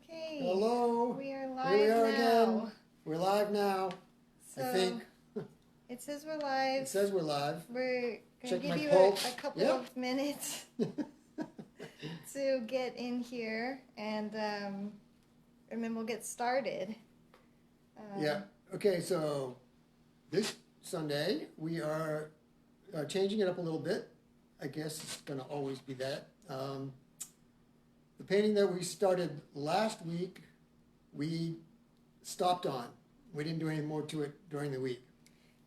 Okay. Hello. We are Here live we are now. again. We're live now. So I think it says we're live. it says we're live. We're gonna Check give my you pulse. a couple Yep. of minutes to get in here, and then we'll get started. Yeah. Okay. So this Sunday we are changing it up a little bit. I guess it's going to always be that. The painting that we started last week, we stopped on. We didn't do any more to it during the week.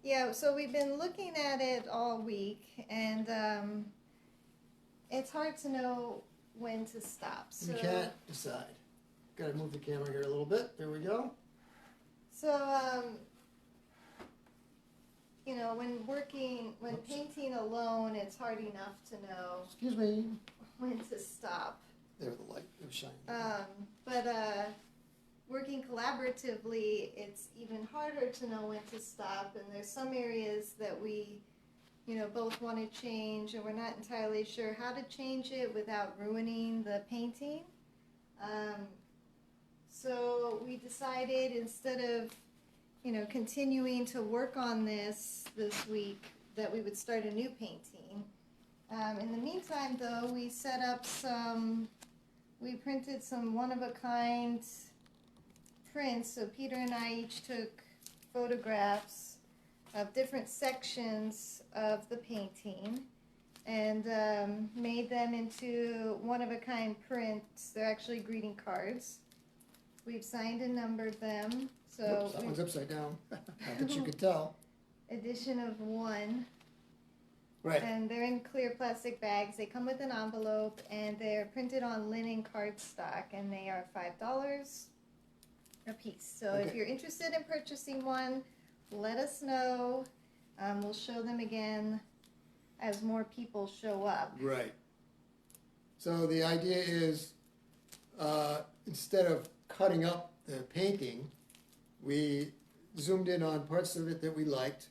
Yeah. So we've been looking at it all week, and it's hard to know when to stop. So We can't decide. Got to move the camera here a little bit. There we go. So, when painting alone, it's hard enough to know Excuse me. when to stop. There, the light was shining. But working collaboratively, it's even harder to know when to stop. And there's some areas that we, both want to change, and we're not entirely sure how to change it without ruining the painting. So we decided instead of, continuing to work on this week, that we would start a new painting. In the meantime, though, we printed some one-of-a-kind prints. So Peter and I each took photographs of different sections of the painting and made them into one-of-a-kind prints. They're actually greeting cards. We've signed and numbered them. So Oops, that one's upside down. Not that you could tell. edition of 1. Right. And they're in clear plastic bags. They come with an envelope, and they're printed on linen cardstock, and they are $5 a piece. So if Okay. you're interested in purchasing one, let us know. We'll show them again as more people show up. Right. So the idea is, instead of cutting up the painting, we zoomed in on parts of it that we liked.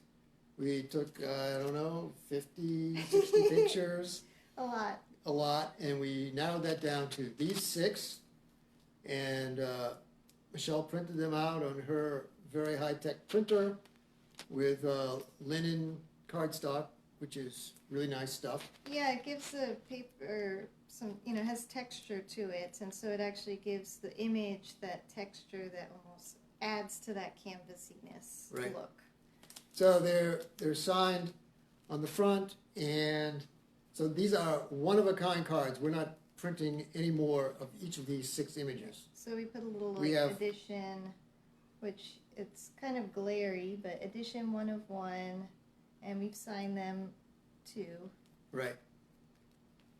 We took, 50, 60 pictures, A lot. a lot, and we narrowed that down to these 6. And Michelle printed them out on her very high-tech printer with linen cardstock, which is really nice stuff. Yeah, it gives the paper some, has texture to it, and so it actually gives the image that texture that almost adds to that canvasiness Right. look. So they're signed on the front, and so these are one-of-a-kind cards. We're not printing any more of each of these 6 images. So we put a little We have- edition, which it's kind of glary, but edition 1 of 1, and we've signed them too. Right.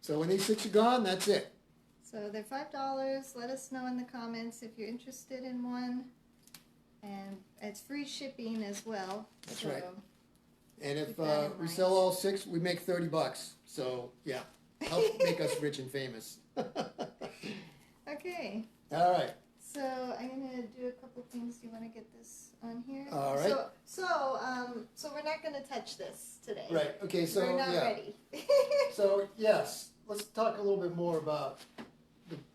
So when these 6 are gone, that's it. So they're $5. Let us know in the comments if you're interested in one, and it's free shipping as well. That's so. right. And if Keep that in we mind. sell all 6, we make $30. So yeah, help make us rich and famous. Okay. All right. So I'm gonna do a couple things. Do you want to get this on here? All right. So we're not gonna touch this today. Right. Okay. So we're not yeah. ready. So yes, let's talk a little bit more about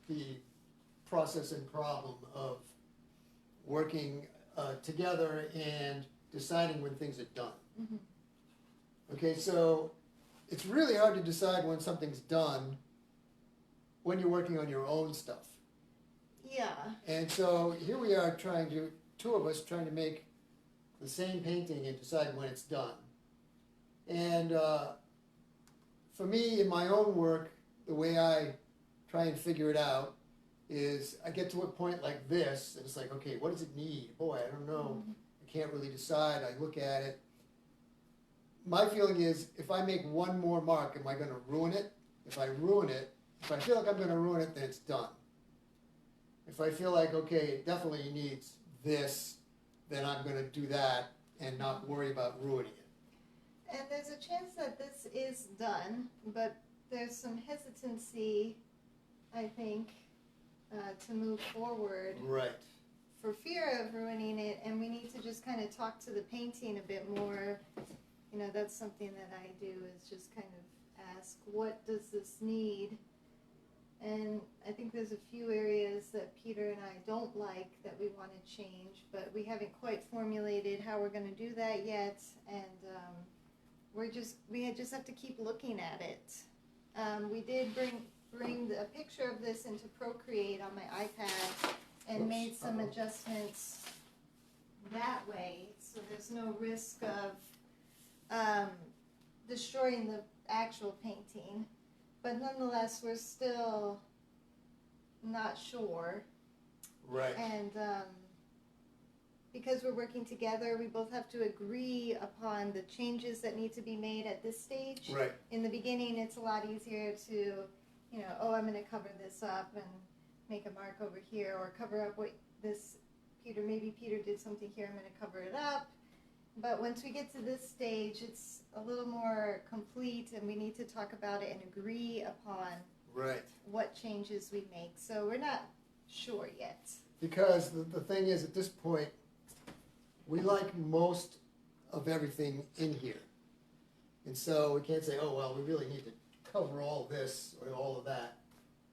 the process and problem of working together and deciding when things are done. Mhm. Okay, so it's really hard to decide when something's done when you're working on your own stuff. Yeah. And so here we are two of us trying to make the same painting and decide when it's done. And for me, in my own work, the way I try and figure it out is I get to a point like this, and it's like, okay, what does it need? Boy, I don't know. I can't really decide. I look at it. My feeling is, if I make one more mark, am I going to ruin it? If I ruin it, if I feel like I'm going to ruin it, then it's done. If I feel like, okay, it definitely needs this, then I'm going to do that and not worry about ruining it. And there's a chance that this is done, but there's some hesitancy, I think, to move forward Right. for fear of ruining it, and we need to just kind of talk to the painting a bit more. That's something that I do, is just kind of ask, what does this need? And I think there's a few areas that Peter and I don't like that we want to change, but we haven't quite formulated how we're going to do that yet. And we just have to keep looking at it. We did bring a picture of this into Procreate on my iPad and Oops, made some uh-oh. adjustments that way, so there's no risk of destroying the actual painting. But nonetheless, we're still not sure. Right. And because we're working together, we both have to agree upon the changes that need to be made at this stage. Right. In the beginning, it's a lot easier to, you know, oh, I'm going to cover this up and make a mark over here, or cover up what this, maybe Peter did something here, I'm going to cover it up. But once we get to this stage, it's a little more complete, and we need to talk about it and agree upon Right. what changes we make. So we're not sure yet. Because the thing is, at this point, we like most of everything in here. And so we can't say, oh, well, we really need to cover all this or all of that.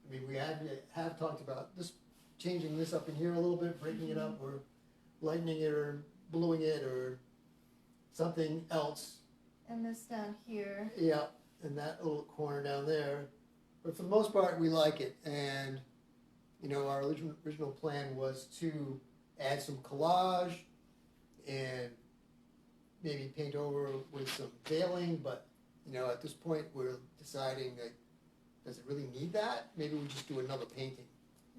I mean, we have talked about this, changing this up in here a little bit, breaking it up, or lightening it, or bluing it, or something else. And this down here. Yeah, and that little corner down there. But for the most part, we like it. And, you know, our original plan was to add some collage and maybe paint over with some veiling. But, you know, at this point, we're deciding that, does it really need that? Maybe we just do another painting.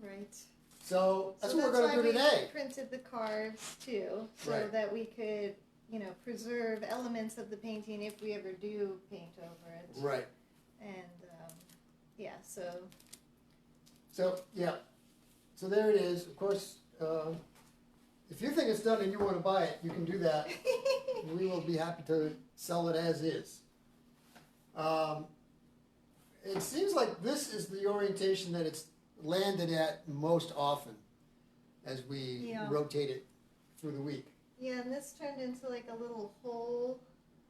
Right. So that's what we're why going to do today. We printed the cards too, so Right. that we could, you know, preserve elements of the painting if we ever do paint over it. Right. And yeah, so So, yeah. So there it is. Of course, if you think it's done and you want to buy it, you can do that. We will be happy to sell it as is. It seems like this is the orientation that it's landed at most often as we Yeah. rotate it through the week. yeah, and this turned into like a little hole.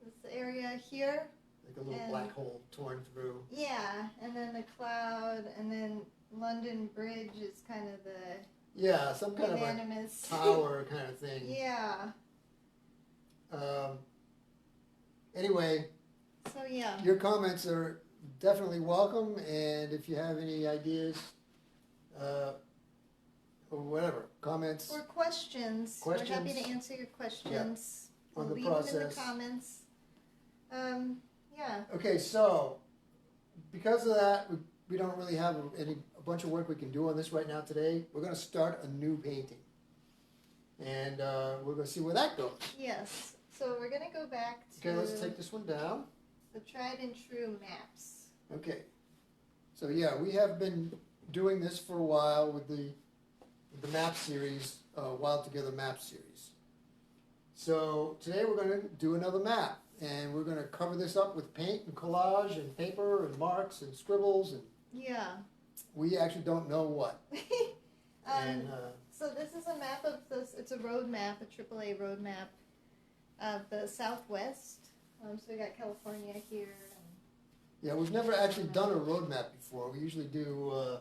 This area here. Like a little And- black hole torn through. Yeah, and then the cloud, and then London Bridge is kind of the Yeah, some kind of a unanimous tower kind of thing. Yeah. Anyway, So yeah. your comments are definitely welcome, and if you have any ideas or whatever, comments Or questions. We're happy Questions? to answer your questions. on We'll the leave them in the process. comments. Yeah. Okay, so because of that, we don't really have a bunch of work we can do on this right now today. We're going to start a new painting, and we're going to see where that goes. Yes. So we're gonna go back to Okay, let's take this one down. the tried and true maps. Okay, so yeah, we have been doing this for a while with the map series, Wild Together map series. So today we're going to do another map, and we're going to cover this up with paint and collage and paper and marks and scribbles, and Yeah. we actually don't know what. And So this is a map of this. It's a road map, a AAA road map of the Southwest. So we got California here. yeah, we've never actually done a road map before. We usually do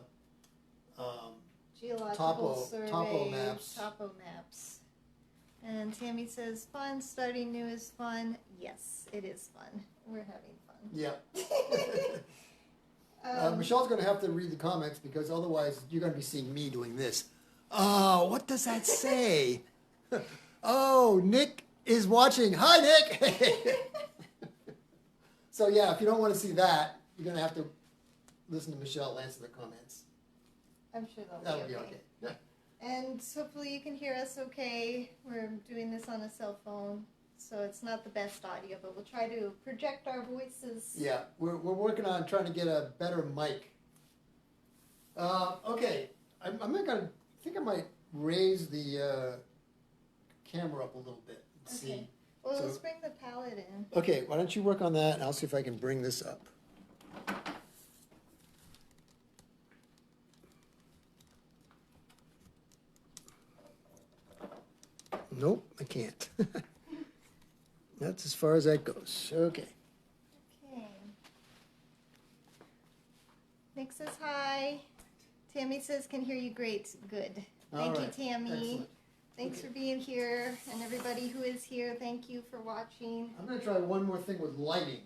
Geological survey, topo maps. topo maps. And Tammy says, fun, starting new is fun. Yes, it is fun. We're having fun. yeah. Um, Michelle's going to have to read the comments because otherwise you're going to be seeing me doing this. Oh, what does that say? Oh, Nick is watching. Hi, Nick. So yeah, if you don't want to see that, you're going to have to listen to Michelle answer the comments. I'm sure That'll that'll be be okay. Yeah. And hopefully you can hear us okay. We're doing this on a cell phone, so it's not the best audio, but we'll try to project our voices. Yeah, we're working on trying to get a better mic. Okay, I'm not gonna. I think I might raise the camera up a little bit and see. Okay. Well, So- let's bring the palette in. Okay, why don't you work on that, and I'll see if I can bring this up. Nope, I can't. That's as far as that goes. Okay. Okay. Nick says hi. says can hear you great. Good. All Thank you, right. Tammy. Excellent. Thanks Okay. for being here, and everybody who is here, thank you for watching. I'm gonna try one more thing with lighting.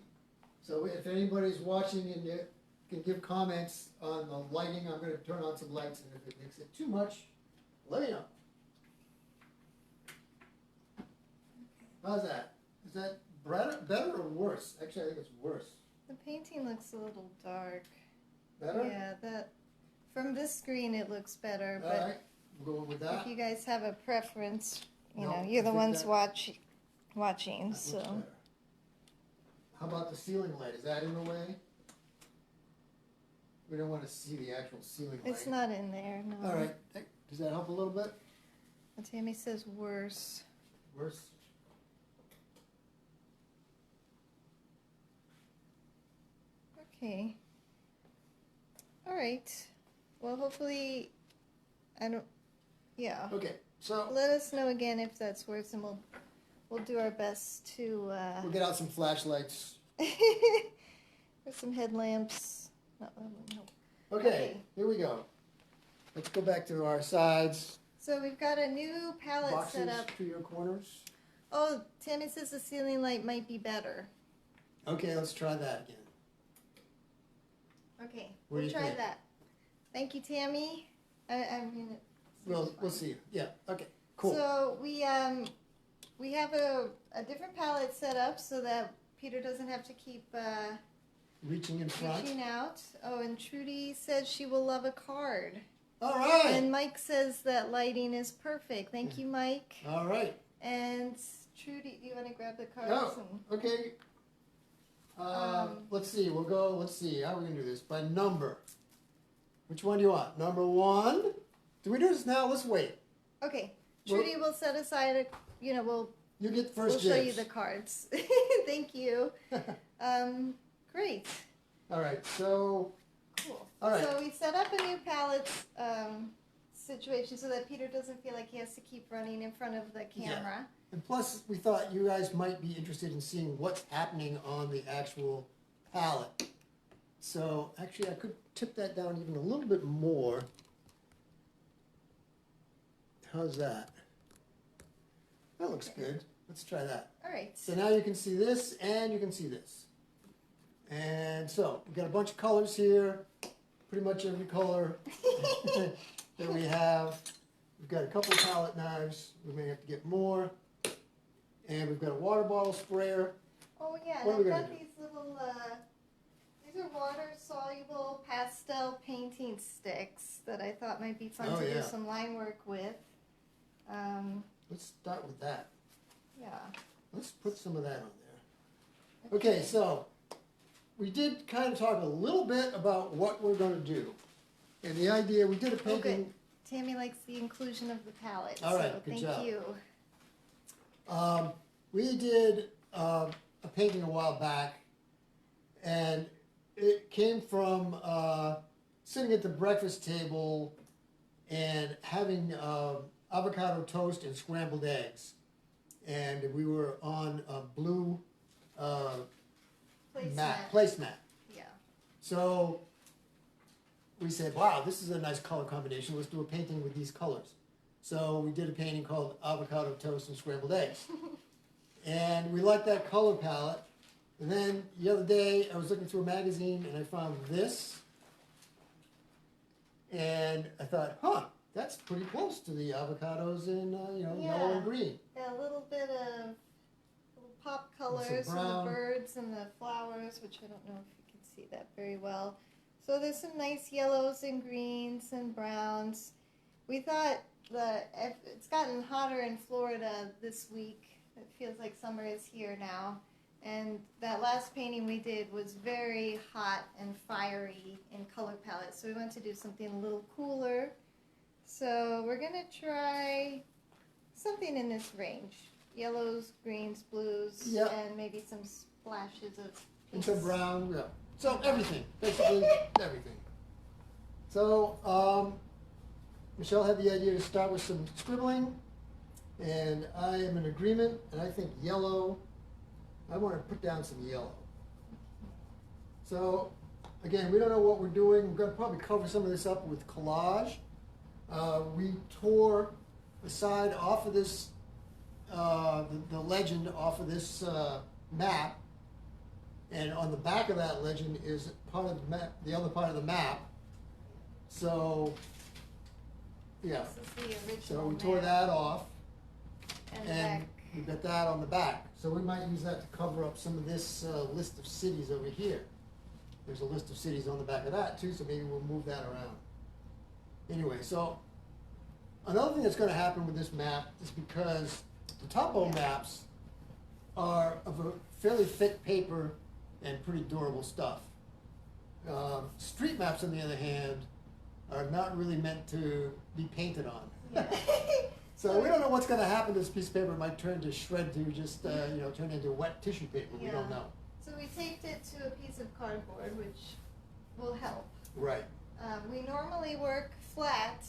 So if anybody's watching and you can give comments on the lighting, I'm gonna turn on some lights, and if it makes it too much, let me know. How's that? Is that better or worse? Actually, I think it's worse. The painting looks a little dark. Better? Yeah, that from this screen it looks better, All but right, we'll go with that. if you guys have a preference, you No, know, I you're the think ones that- watching, That so. looks better. How about the ceiling light? Is that in the way? We don't want to see the actual ceiling light. It's not in there, no. All right. Hey, does that help a little bit? Tammy says worse. Worse? Okay. All right. Well, hopefully, yeah. Okay, so Let us know again if that's worse, and we'll do our best to we'll get out some flashlights. or some headlamps. No. Okay, here we go. Let's go back to our sides. So we've got a new palette Boxes set up. to your corners. Oh, Tammy says the ceiling light might be better. Okay, let's try that again. Okay, What do we'll you try think? that. Thank you, Tammy. I mean, We'll see. Yeah, okay, cool. So we have a different palette set up so that Peter doesn't have to keep Reaching in front. reaching out. Oh, and Trudy says she will love a card. All right. And Mike says that lighting is perfect. Thank you, Mike. All right. And Trudy, do you want to grab the cards? Oh, okay. Let's see. Let's see. How are we going to do this? By number. Which one do you want? Number 1? Do we do this now? Let's wait. Okay. Well- Trudy will set aside we'll You get we'll first show you dibs. the cards. Thank you. Great. All right. So, Cool. All right. So we set up a new palette situation so that Peter doesn't feel like he has to keep running in front of the Yeah. camera. and plus we thought you guys might be interested in seeing what's happening on the actual palette. So, actually I could tip that down even a little bit more. How's that? That looks good. Let's try that. All right. So now you can see this and you can see this. And so we've got a bunch of colors here, pretty much every color that we have. We've got a couple of palette knives. We may have to get more. And we've got a water bottle sprayer. Oh yeah, What are and we I've gonna got these little these are water soluble pastel painting sticks that I thought might be fun Oh, to yeah. do some line work with. Let's start with that. Yeah. Let's put some of that on there. Okay, so we did kind of talk a little bit about what we're going to do. And the idea, we did a Oh, painting. good. Tammy likes the inclusion of the palette. All right, so good thank job. you. We did a painting a while back, and it came from sitting at the breakfast table and having avocado toast and scrambled eggs. And we were on a blue placemat. Yeah. So we said, wow, this is a nice color combination. Let's do a painting with these colors. So we did a painting called Avocado Toast and Scrambled Eggs. And we liked that color palette. And then the other day, I was looking through a magazine and I found this. And I thought, that's pretty close to the avocados in, yellow Yeah. and green. Yeah, a little bit of little pop colors from brown. the birds and the flowers, which I don't know if you can see that very well. So there's some nice yellows and greens and browns. We thought it's gotten hotter in Florida this week. It feels like summer is here now. And that last painting we did was very hot and fiery in color palette. So we wanted to do something a little cooler. So we're going to try something in this range. Yellows, greens, blues, Yeah. and maybe some splashes of And pinks. some brown, yeah. So everything, basically everything. So Michelle had the idea to start with some scribbling, and I am in agreement, and I think yellow, I want to put down some yellow. So again, we don't know what we're doing. We're gonna probably cover some of this up with collage. We tore the side off of this, the legend off of this map. And on the back of that legend is part of the map, the other part of the map. So, yeah. This is the original So we tore map. that off, And and back. we got that on the back. So we might use that to cover up some of this list of cities over here. There's a list of cities on the back of that too, so maybe we'll move that around. Anyway, so another thing that's gonna happen with this map is because the topo maps are of a fairly thick paper and pretty durable stuff. Street maps, on the other hand, are not really meant to be painted on. Yeah. So we don't know what's gonna happen to this piece of paper. It might turn to shred to just, turn into wet tissue paper. We don't Yeah. know. So we taped it to a piece of cardboard, which will help. Right. We normally work flat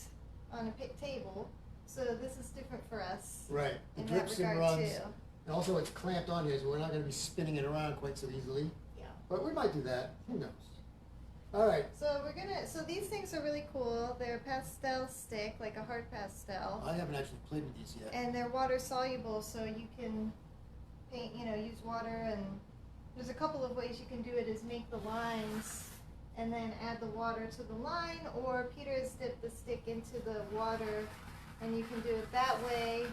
on a table, so this is different for us Right. The in that drips and regard runs. too. And also it's clamped on here, so we're not gonna be spinning it around quite so easily. Yeah. But we might do that. Who knows? All right. So these things are really cool. They're pastel stick, like a hard pastel. I haven't actually played with these yet. And they're water soluble, so you can paint, use water, and there's a couple of ways you can do it, is make the lines and then add the water to the line, or Peter has dipped the stick into the water and you can do it that way.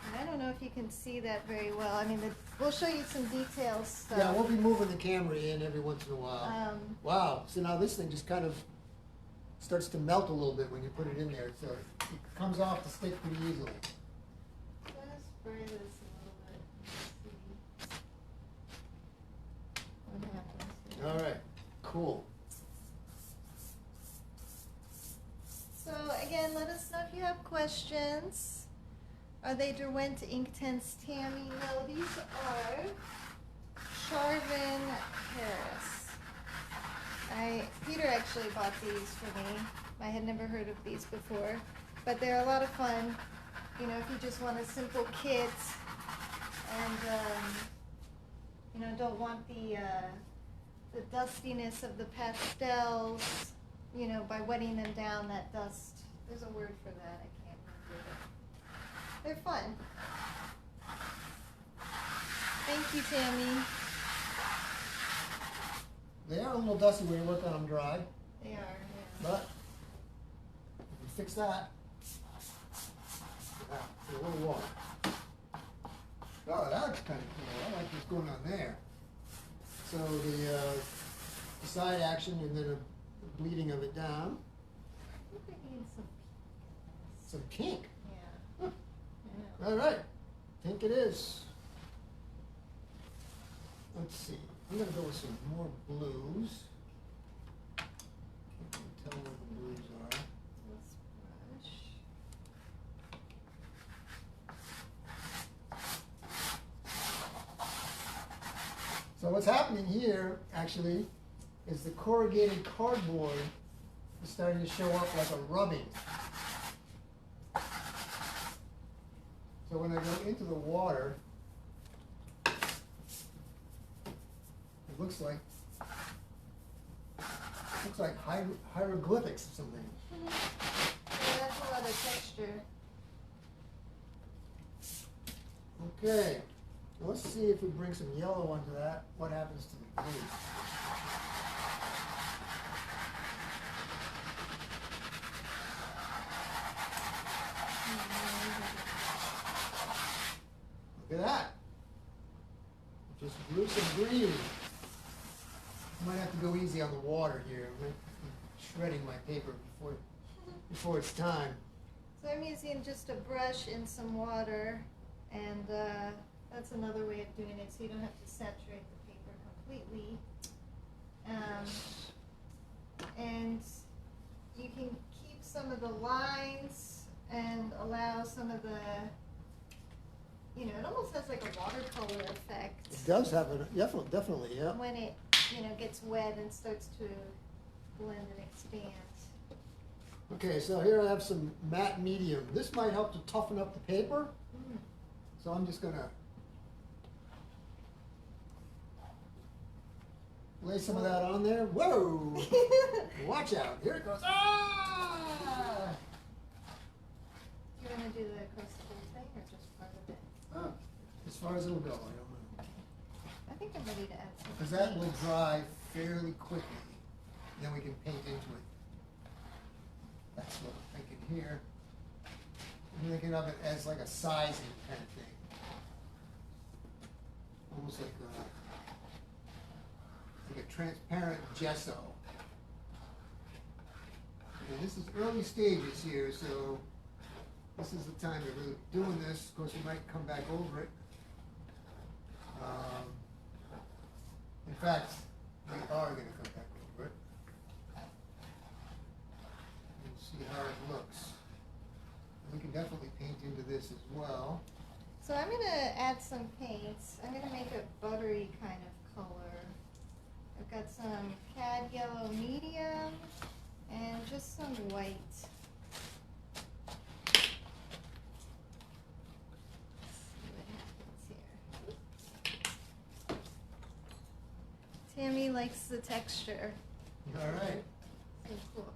And I don't know if you can see that very well. I mean, we'll show you some details stuff. Yeah, we'll be moving the camera in every once in a while. Wow, so now this thing just kind of starts to melt a little bit when you put it in there, so it comes off the stick pretty easily. I'm gonna spray this a little bit and see what happens here. All right, cool. So again, let us know if you have questions. Are they Derwent Inktense Tammy? No, these are Charvin Harris. Peter actually bought these for me. I had never heard of these before, but they're a lot of fun. If you just want a simple kit and don't want the dustiness of the pastels, by wetting them down, that dust. There's a word for that. I can't remember it. They're fun. Thank you, Tammy. They are a little dusty when you work on them dry, They are, yeah. but if we fix that, a little water. Oh, that looks kind of cool. I like what's going on there. So the side action and then a bleeding of it down. I think we need some Some pink. Yeah. I know. All right, pink it is. Let's see. I'm gonna go with some more blues. Can't really tell where the blues are. This brush. So what's happening here, actually, is the corrugated cardboard is starting to show up like a rubbing. So when I go into the water, it looks like hieroglyphics or something. Yeah, that's a lot of texture. Okay, well, let's see if we bring some yellow onto that, what happens to the blue. Look at that. Just blew some green. Might have to go easy on the water here. I might be shredding my paper before it's time. So I'm using just a brush in some water, and that's another way of doing it, so you don't have to saturate the paper completely. And you can keep some of the lines and allow some of the, it almost has like a watercolor effect It does have a, definitely, yeah. when it, gets wet and starts to blend and expand. Okay, so here I have some matte medium. This might help to toughen up the paper. Mm. So I'm just gonna lay some of that on there. Whoa! Watch out! Here it goes. Ah! You want to do the across the whole thing or just part of it? Oh, as far as it'll go, I don't know. I think I'm ready to add some. Because that will dry fairly quickly. Then we can paint into it. That's what I'm thinking here. I'm thinking of it as like a sizing kind of thing. Almost like a transparent gesso. And this is early stages here, so this is the time that we're doing this. Of course, we might come back over it. In fact, we are going to come back over it and see how it looks. We can definitely paint into this as well. So I'm going to add some paints. I'm going to make a buttery kind of color. I've got some cad yellow medium and just some white. Let's see what happens here. Tammy likes the texture. All right. So cool.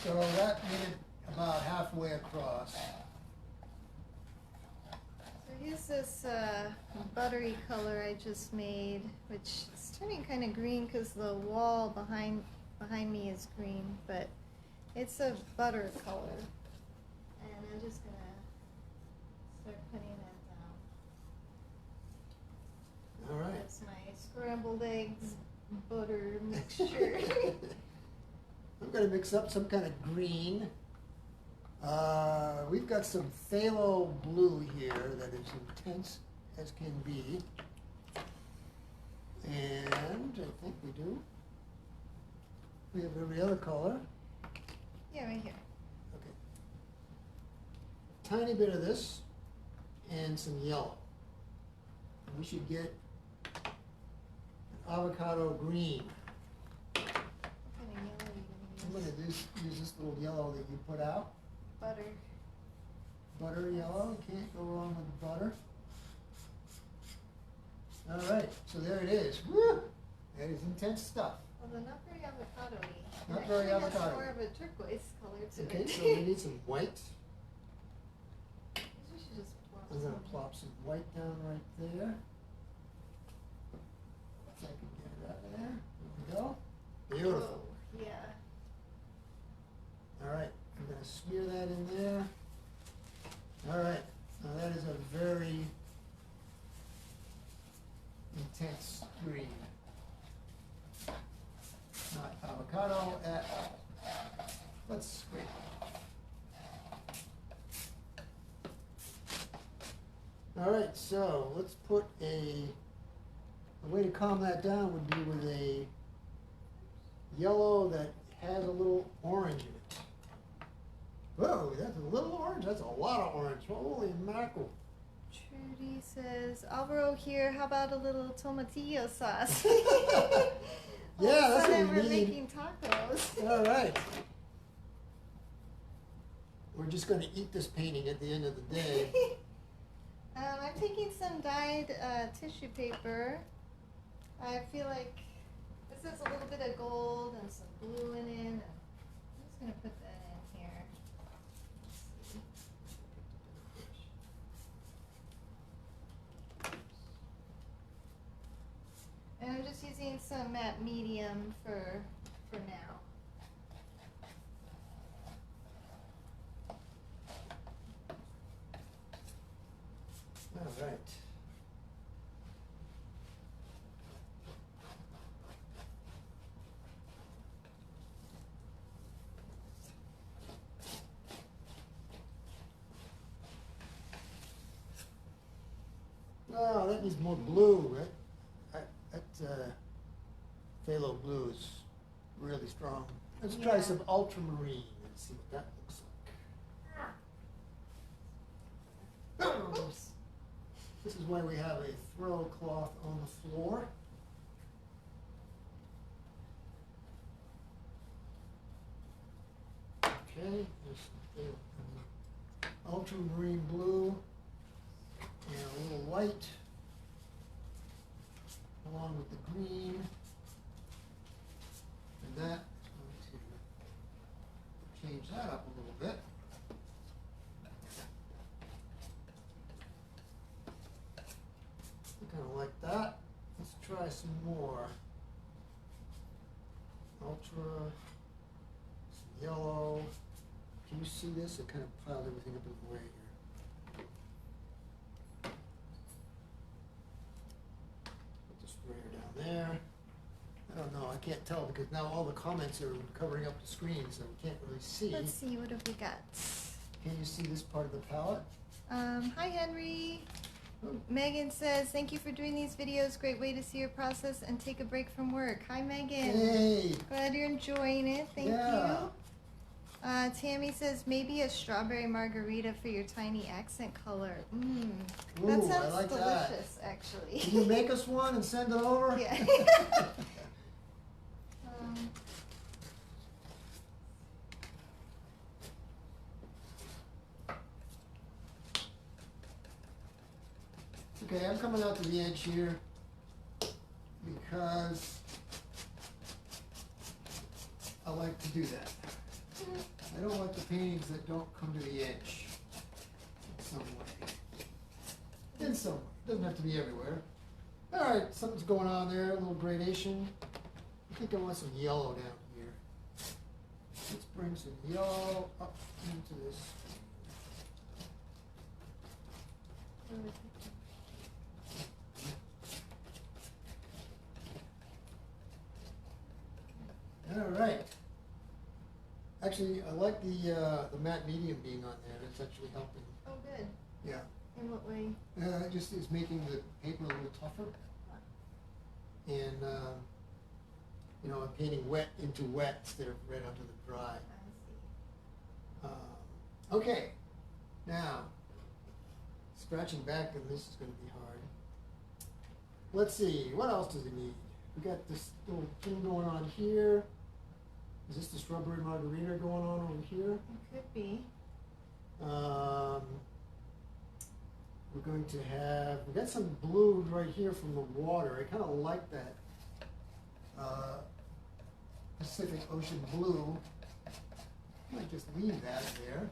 So that made it about halfway across. So here's this buttery color I just made, which is turning kind of green because the wall behind me is green, but it's a butter color. And I'm just gonna start putting that down. All right. That's my scrambled eggs butter mixture. I'm going to mix up some kind of green. We've got some phthalo blue here that is intense as can be. And I think we do. We have every other color. Yeah, right here. Okay. Tiny bit of this and some yellow. And we should get an avocado green. What kind of yellow are you I'm gonna going to use this little yellow that you put out. Butter. Butter yellow, can't go wrong with butter. All right, so there it is. Woo! That is intense stuff. Although not very avocado-y. Not It very actually has avocado-y. more of a turquoise color to Okay, it. so we need some white. We should just plop I'm going to some. plop some white down right there. If I can get it out of there. There we go. Beautiful. Whoa, yeah. All right, I'm going to smear that in there. All right, now that is a very intense green. Not avocado at all. Let's scrape it. All right, so let's put a way to calm that down would be with a yellow that has a little orange in it. Whoa, that's a little orange? That's a lot of orange. Holy mackerel. Trudy says, Alvaro here, how about a little tomatillo sauce? Yeah, All of a that's what sudden we we're need. making tacos. All right. We're just going to eat this painting at the end of the day. I'm taking some dyed tissue paper. I feel like this has a little bit of gold and some blue in it. And I'm just going to put that in here. Let's see. And I'm just using some matte medium for now. All right. Oh, that needs more blue. That phthalo blue is really strong. Let's try Yeah. some ultramarine and see what that looks like. Oops. This is why we have a throw cloth on the floor. Okay, there's some phthalo. ultramarine blue and a little white along with the green. And that is going to change that up a little bit. Kind of like that. Let's try some more. Ultra, some yellow. Can you see this? It kind of piled everything up in the way here. Put the sprayer down there. I don't know, I can't tell because now all the comments are covering up the screen, so we can't really see. Let's see, what have we got? Can you see this part of the palette? Hi Henry. Oh. Megan says, thank you for doing these videos. Great way to see your process and take a break from work. Hi Megan. Hey! Glad you're enjoying it. Thank Yeah. you. Tammy says, maybe a strawberry margarita for your tiny accent color. Mmm. That Ooh, I sounds like that. delicious, actually. Can you make us one and send it over? Yeah. um, Okay, I'm coming out to the edge here because I like to do that. I don't like the paintings that don't come to the edge in some way. In some way. Doesn't have to be everywhere. All right, something's going on there, a little gradation. I think I want some yellow down here. Let's bring some yellow up into this. All right. Actually, I like the matte medium being on there. It's actually helping. oh, good. Yeah. In what way? It just is making the paper a little tougher. And, you know, I'm painting wet into wet instead of red onto the dry. I see. Okay. Now, scratching back, and this is going to be hard. Let's see. What else does it need? We got this little thing going on here. Is this the strawberry margarita going on over here? It could be. We're going to have, we got some blue right here from the water. I kind of like that Pacific Ocean blue. Might just leave that there.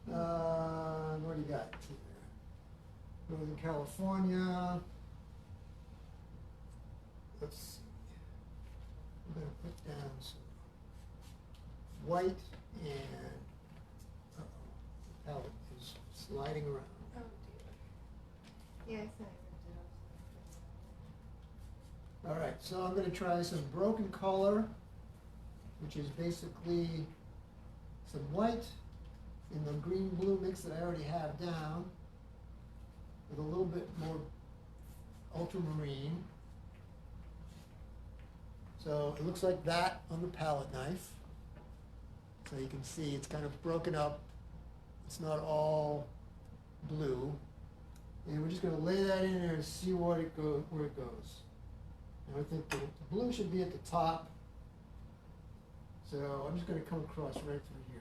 What do you got here? Northern California. Let's see. I'm going to put down some white and, uh-oh, the palette is sliding around. Oh dear. Yeah, I think I All right, so I'm going to try some broken color, which is basically some white in the green-blue mix that I already have down, with a little bit more ultramarine. So it looks like that on the palette knife. So you can see it's kind of broken up. It's not all blue. And we're just going to lay that in there and see where it goes. And I think the blue should be at the top. So I'm just going to come across right through here.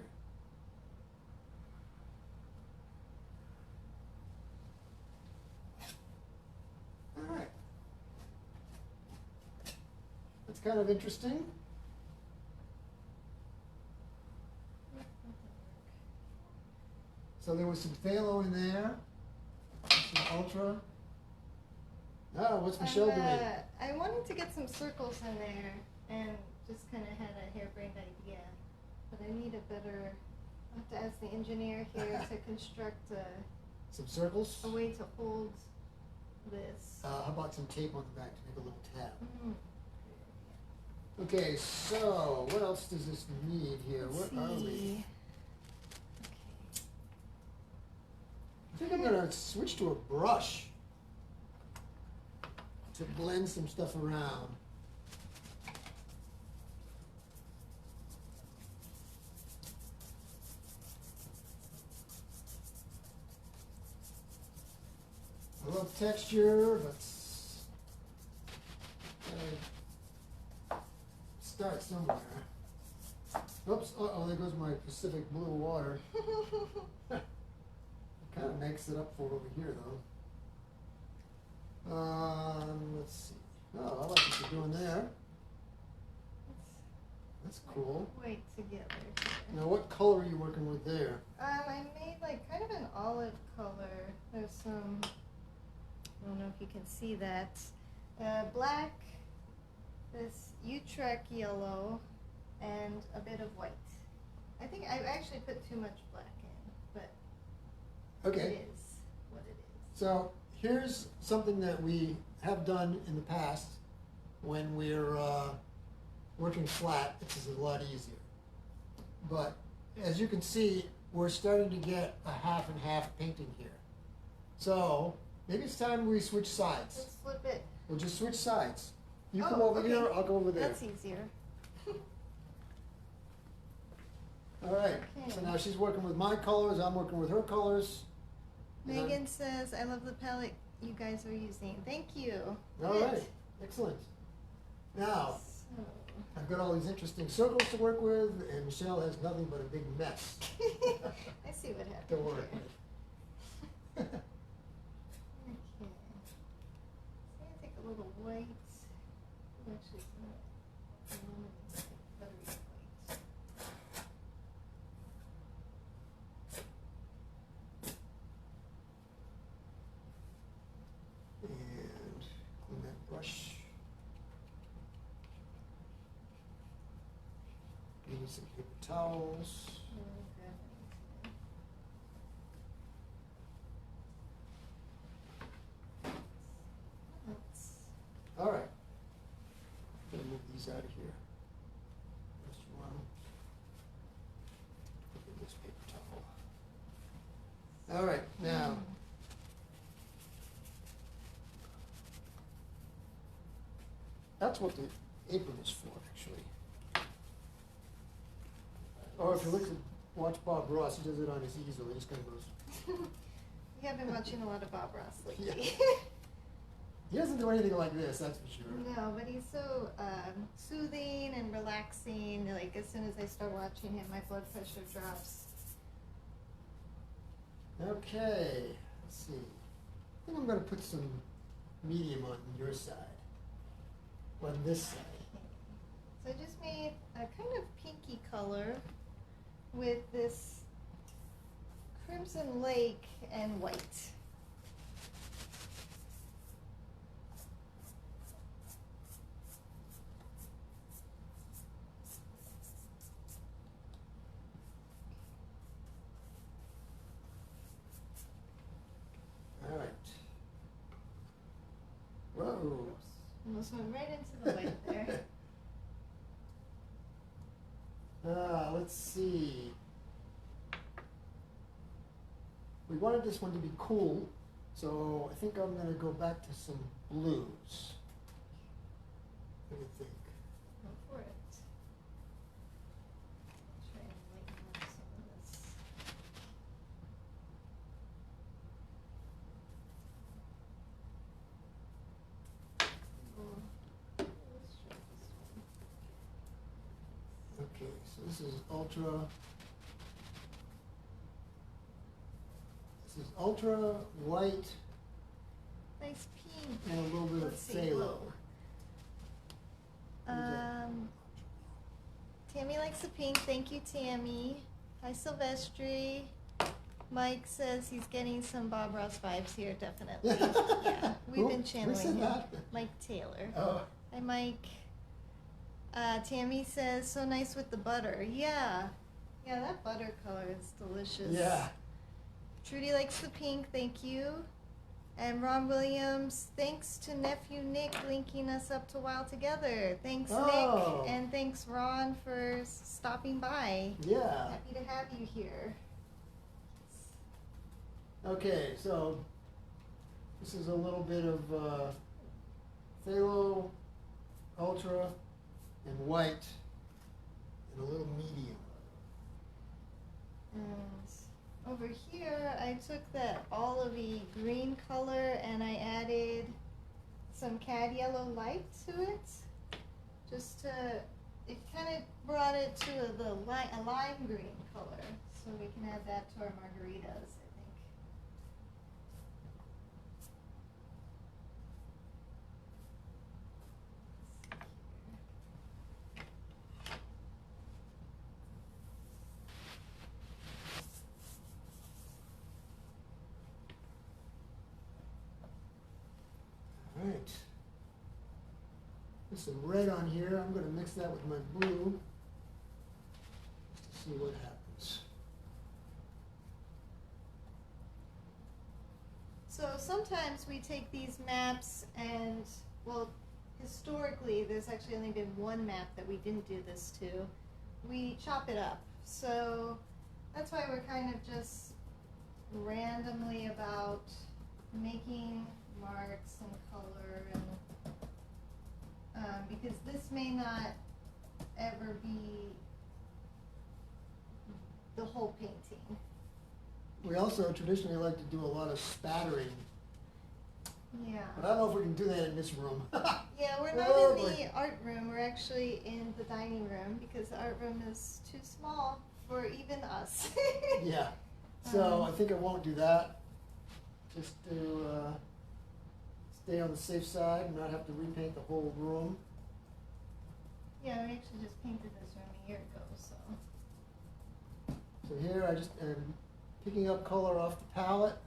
All right. That's kind of interesting. So there was some phthalo in there, some ultra. Oh, what's Michelle doing? I wanted to get some circles in there and just kind of had a harebrained idea. But I need a better, I'll have to ask the engineer here to construct Some circles? a way to hold this. How about some tape on the back to make a little tab? Mhm. Okay, so what else does this need here? Let's Where are we? see. I think I'm gonna switch to a brush to blend some stuff around. I love texture, but gotta start somewhere. Oops, uh-oh, there goes my Pacific blue water. Kind of makes it up for over here, though. Let's see. Oh, I like what you're doing there. That's cool. White together here. Now, what color are you working with there? I made like kind of an olive color. There's some, I don't know if you can see that, black, this Utrecht yellow, and a bit of white. I think I actually put too much black in, but Okay. it is what it is. So here's something that we have done in the past when we're working flat. This is a lot easier. But as you can see, we're starting to get a half and half painting here. So maybe it's time we switch sides. Let's flip it. We'll just switch sides. You Oh, come over okay. here, I'll go over there. That's easier. All right. Okay. So now she's working with my colors, I'm working with her colors. And I'm- Megan says, I love the palette you guys are using. Thank you. All Good. right. Excellent. Now, So. I've got all these interesting circles to work with, and Michelle has nothing but a big mess I see what happened to work here. with. Okay. So I'm gonna take a little white. Oh, actually, it's not. Buttery white. And clean that brush. Give me some paper towels. All right. I'm gonna move these out of here. Just one. Look at this paper towel. All right, now. That's what the apron is for, actually. Or if you look at, watch Bob Ross, he does it on his easel, he just kind of goes. We have been watching a lot of Bob Ross lately. Yeah. He doesn't do anything like this, that's for sure. No, but he's so soothing and relaxing. Like as soon as I start watching him, my blood pressure drops. Okay, let's see. I think I'm gonna put some medium on your side. On this side. So I just made a kind of pinky color with this Crimson Lake and white. All right. Whoa. Almost went right into the white there. Let's see. We wanted this one to be cool, so I think I'm gonna go back to some blues. What do you think? Go for it. Try and lighten up some of this. Let's try this one. Okay, so this is ultra. This is ultra white Nice pink. and a little bit Let's of see, phthalo. blue. What is that? Tammy likes the pink. Thank you, Tammy. Hi, Silvestri. Mike says he's getting some Bob Ross vibes here, definitely. Yeah, we've Who? been Who channeling said him. that? Mike Taylor. Oh, Hi, Mike. Tammy says, so nice with the butter. Yeah. Yeah, that butter color is delicious. yeah. Trudy likes the pink, thank you. And Ron Williams, thanks to nephew Nick linking us up to WoW Together. Thanks, Oh. Nick. And thanks, Ron, for stopping by. Yeah. Happy to have you here. Okay, so this is a little bit of phthalo, ultra, and white, and a little medium. And over here, I took that olivey green color and I added some cad yellow light to it. Just to, it kind of brought it to a lime green color, so we can add that to our margaritas, I think. All right. There's some red on here. I'm going to mix that with my blue just to see what happens. So sometimes we take these maps and, well, historically, there's actually only been one map that we didn't do this to. We chop it up. So that's why we're kind of just randomly about making marks and color, and because this may not ever be the whole painting. We also traditionally like to do a lot of spattering, Yeah. but I don't know if we can do that in this room. Yeah, we're not Oh, in boy. the art room. We're actually in the dining room because the art room is too small for even us. Yeah. So I think I won't do that. Just to stay on the safe side and not have to repaint the whole room. Yeah, we actually just painted this room a year ago, so. So here I just am picking up color off the palette,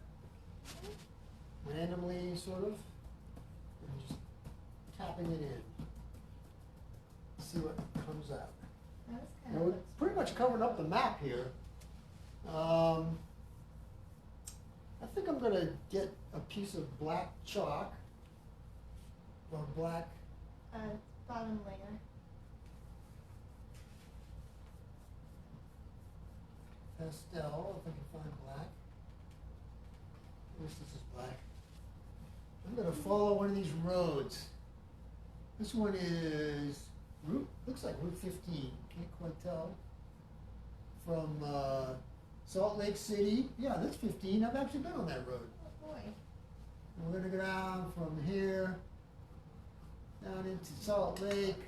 randomly sort of, and just tapping it in. See what comes out. That's kind Now of we're pretty much covered up the map here. I think I'm gonna get a piece of black chalk or black, bottom layer. pastel, if I can find black. At least this is black. I'm gonna follow one of these roads. This one is looks like Route 15, can't quite tell. From Salt Lake City, yeah, that's 15, I've actually been on that road. Oh boy. And we're gonna go down from here, down into Salt Lake,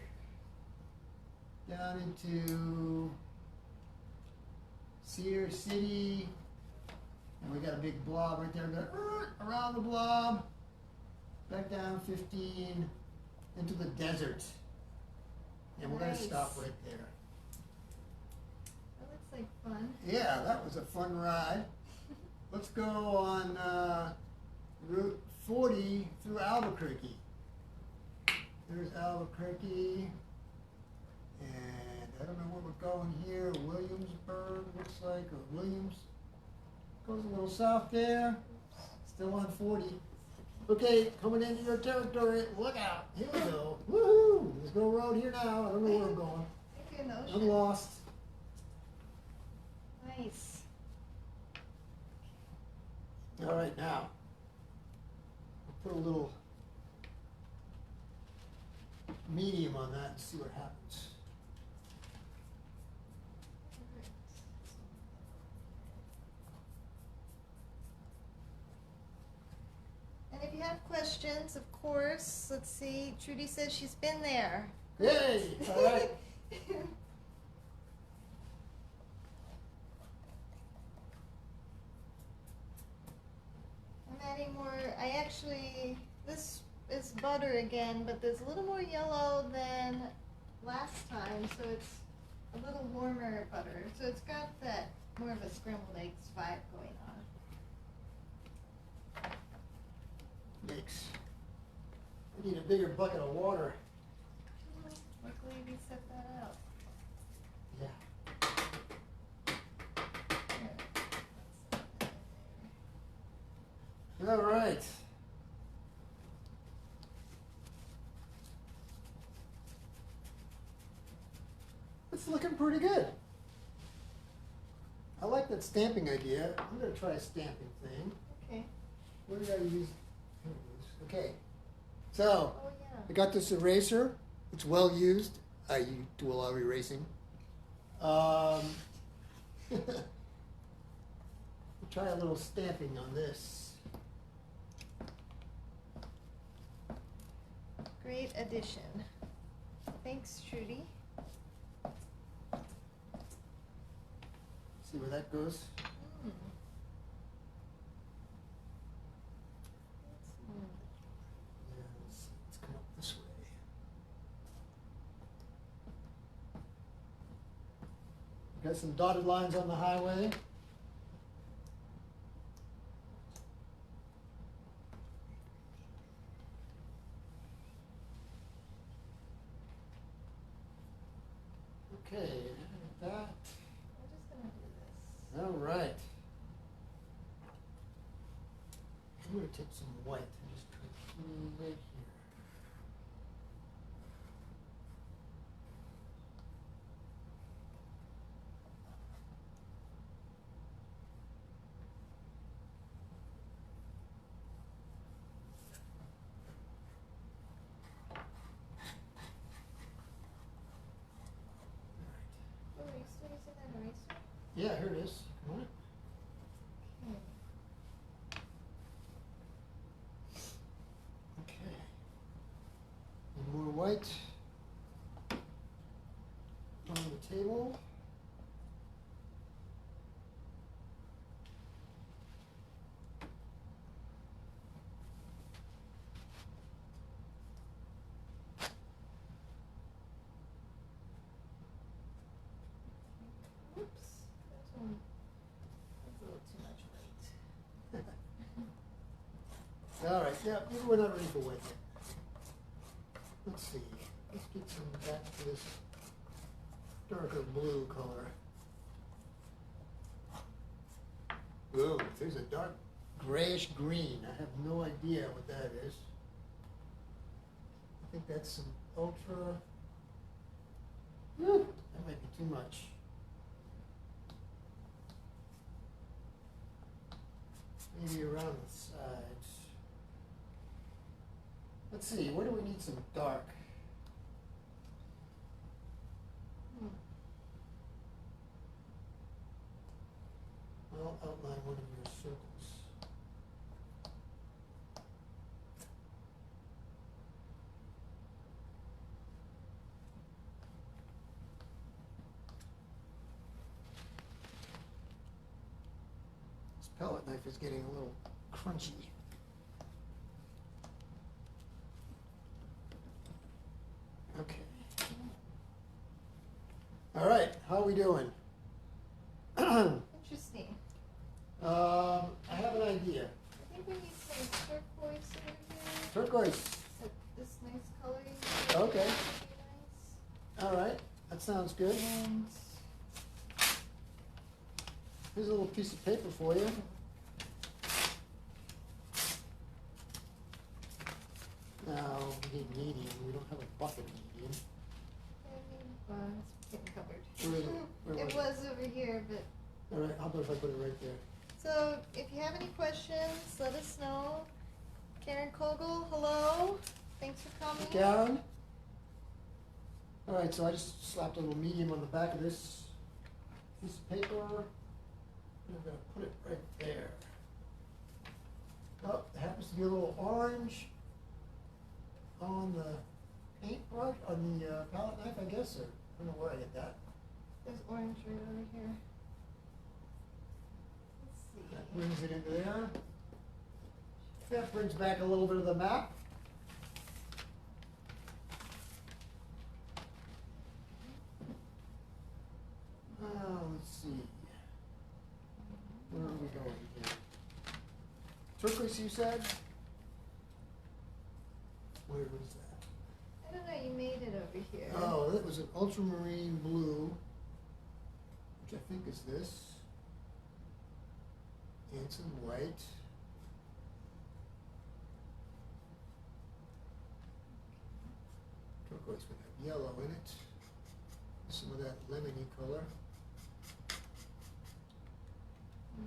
down into Cedar City, and we got a big blob right there. We're gonna around the blob, back down 15, into the desert. And we're gonna Nice. stop right there. That looks like fun. Yeah, that was a fun ride. Let's go on Route 40 through Albuquerque. There's Albuquerque. And I don't know where we're going here. Williamsburg looks like, or Williams. Goes a little south there. Still on 40. Okay, coming into your territory. Look out. Here we go. Woohoo! There's no road here now. I don't know where I'm going. Maybe an I'm ocean. lost. Nice. All right, now. I'll put a little medium on that and see what happens. And if you have questions, of course, let's see, Trudy says she's been there. Yay! All right. I'm adding more, this is butter again, but there's a little more yellow than last time, so it's a little warmer butter. So it's got that more of a scrambled eggs vibe going on. Yikes. I need a bigger bucket of water. Luckily we set that out. Yeah. All right. It's looking pretty good. I like that stamping idea. I'm going to try a stamping thing. Okay. What did I use? Here it is. Okay. So, Oh yeah. I got this eraser. It's well used. I do a lot of erasing. We'll try a little stamping on this. Great addition. Thanks, Trudy. See where that goes? Hmm. Yeah, let's come up this way. Got some dotted lines on the highway. Okay, that. We're just gonna do this. All right. I'm gonna take some white and just try to right here. Oh, are you still using that eraser? Yeah, here it is. Come on. Okay. Okay. And more white on the table. Oops, that's one. That's a little too much weight. All right, yeah, maybe we're not ready for white yet. Let's see. Let's get some back to this darker blue color. Ooh, there's a dark grayish green. I have no idea what that is. I think that's some ultra. Whew, that might be too much. Maybe around the sides. Let's see, where do we need some dark? Hmm. I'll outline one of your circles. This palette knife is getting a little crunchy. Okay. All right, how are we doing? Interesting. I have an idea. I think we need some turquoise over here. Turquoise. This nice color. Okay. Would be All right, that sounds good. nice. And Here's a little piece of paper for you. Now, we need medium. We don't have a bucket medium. it's getting covered. Where is it? Where It was was over here, but All right, how about if I put it right there? so if you have any questions, let us know. Karen Kogel, hello. Thanks for coming. Karen? All right, so I just slapped a little medium on the back of this piece of paper. I'm gonna put it right there. Oh, it happens to be a little orange on the paintbrush, on the palette knife, I guess, or I don't know where I get that. There's orange right over here. Let's see. That brings it into there. That brings back a little bit of the map. Let's see. Where are we going here? Turquoise, you said? Where was that? I don't know, you made it over here. Oh, that was an ultramarine blue, which I think is this. And some white. Turquoise with that yellow in it. Some of that lemony color.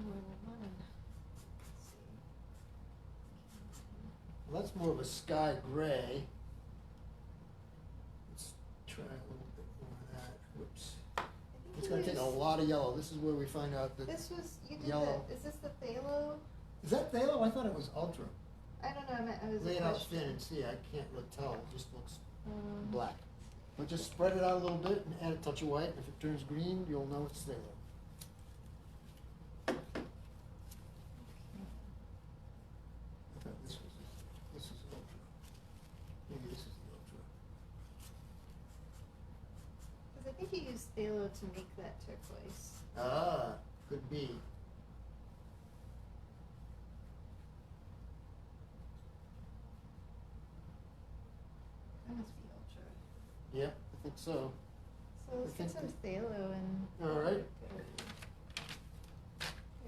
More than one. Let's see. Well, that's more of a sky gray. Let's try a little bit more of that. Whoops. I think It's you gonna take a used- lot of yellow. This is where we find out that, This was, you did yellow. the, is this the phthalo? is that phthalo? I thought it was ultra. I don't know, I was a Lay it out question. thin and see, I can't really tell, it just looks Um, black. But just spread it out a little bit and add a touch of white, and if it turns green, you'll know it's phthalo. phthalo to make that turquoise. Ah, could be. That must be ultra. Yep, I think so. So let's get think some phthalo and. All right. There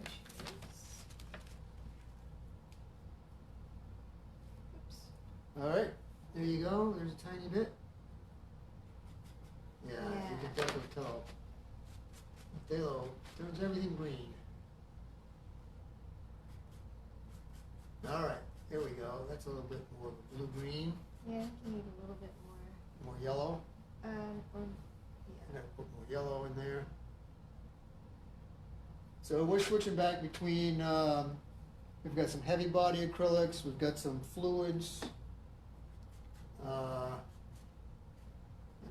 she is. Oops. All right, there you go. There's a tiny bit. Yeah, you Yeah. can definitely tell. Phthalo turns everything green. All right, here we go. That's a little bit more blue-green, Yeah, you need a little bit more. more yellow. Or, I'm yeah. gonna put more yellow in there. So we're switching back between, we've got some heavy body acrylics, we've got some fluids, and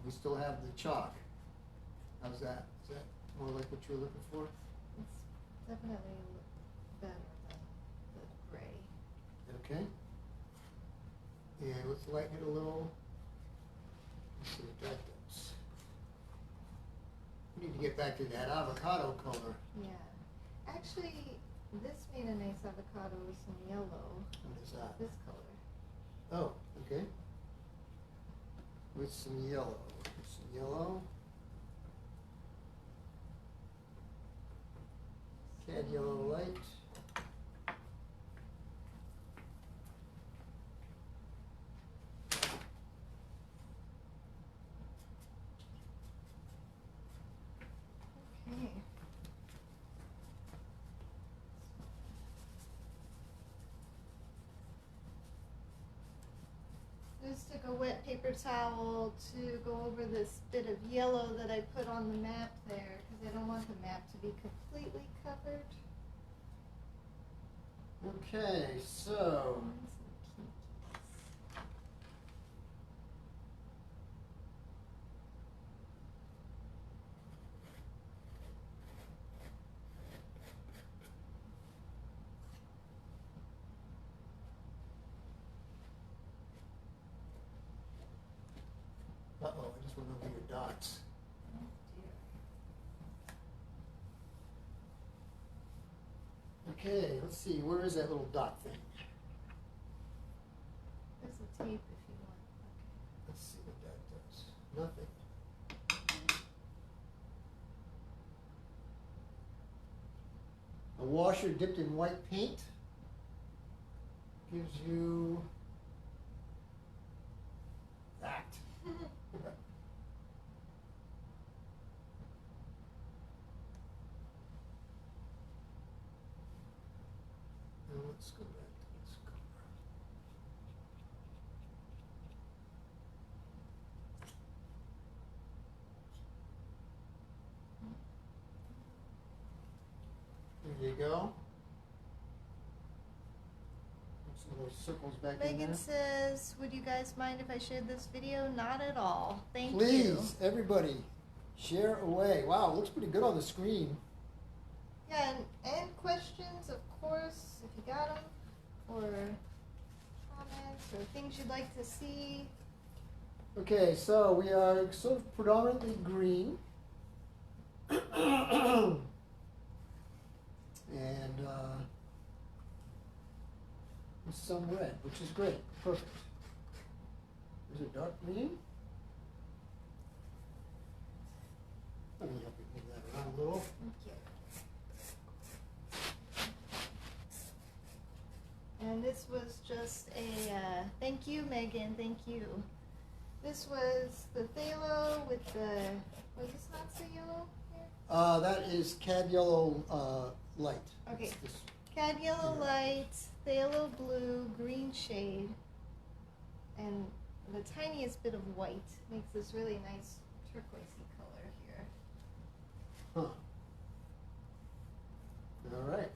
we still have the chalk. How's that? Is that more like what you were looking for? It's definitely better than the gray. Okay. And let's lighten it a little. Let's see what that does. We need to get back to that avocado color. Yeah. Actually, this made a nice avocado with some yellow. What is that? This color. Oh, okay. With some yellow. Some yellow. Cad yellow light. Okay. Just took a wet paper towel to go over this bit of yellow that I put on the map there, because I don't want the map to be completely covered. Okay, so And some pinkies. uh-oh, I just went over your dots. Oh dear. Okay, let's see, where is that little dot thing? There's a tape if you want. Let's see what that does. Nothing. A washer dipped in white paint gives you that. Okay. Now let's go back to this color. There you go. Some little circles back in Megan there. says, would you guys mind if I shared this video? Not at all. Thank you. Please, everybody, share away. Wow, it looks pretty good on the screen. Yeah, and questions, of course, if you got them, or comments, or things you'd like to see. Okay, so we are sort of predominantly green. And with some red, which is great. Perfect. Is it dark green? Let me help you move that around a little. Thank you. And this was just a, thank you, Megan, thank you. This was the phthalo with the, was this not so yellow here? That is cad yellow light. Okay. It's this- Cad yellow Yeah. light, phthalo blue, green shade, and the tiniest bit of white makes this really nice turquoisey color here. Huh. All right.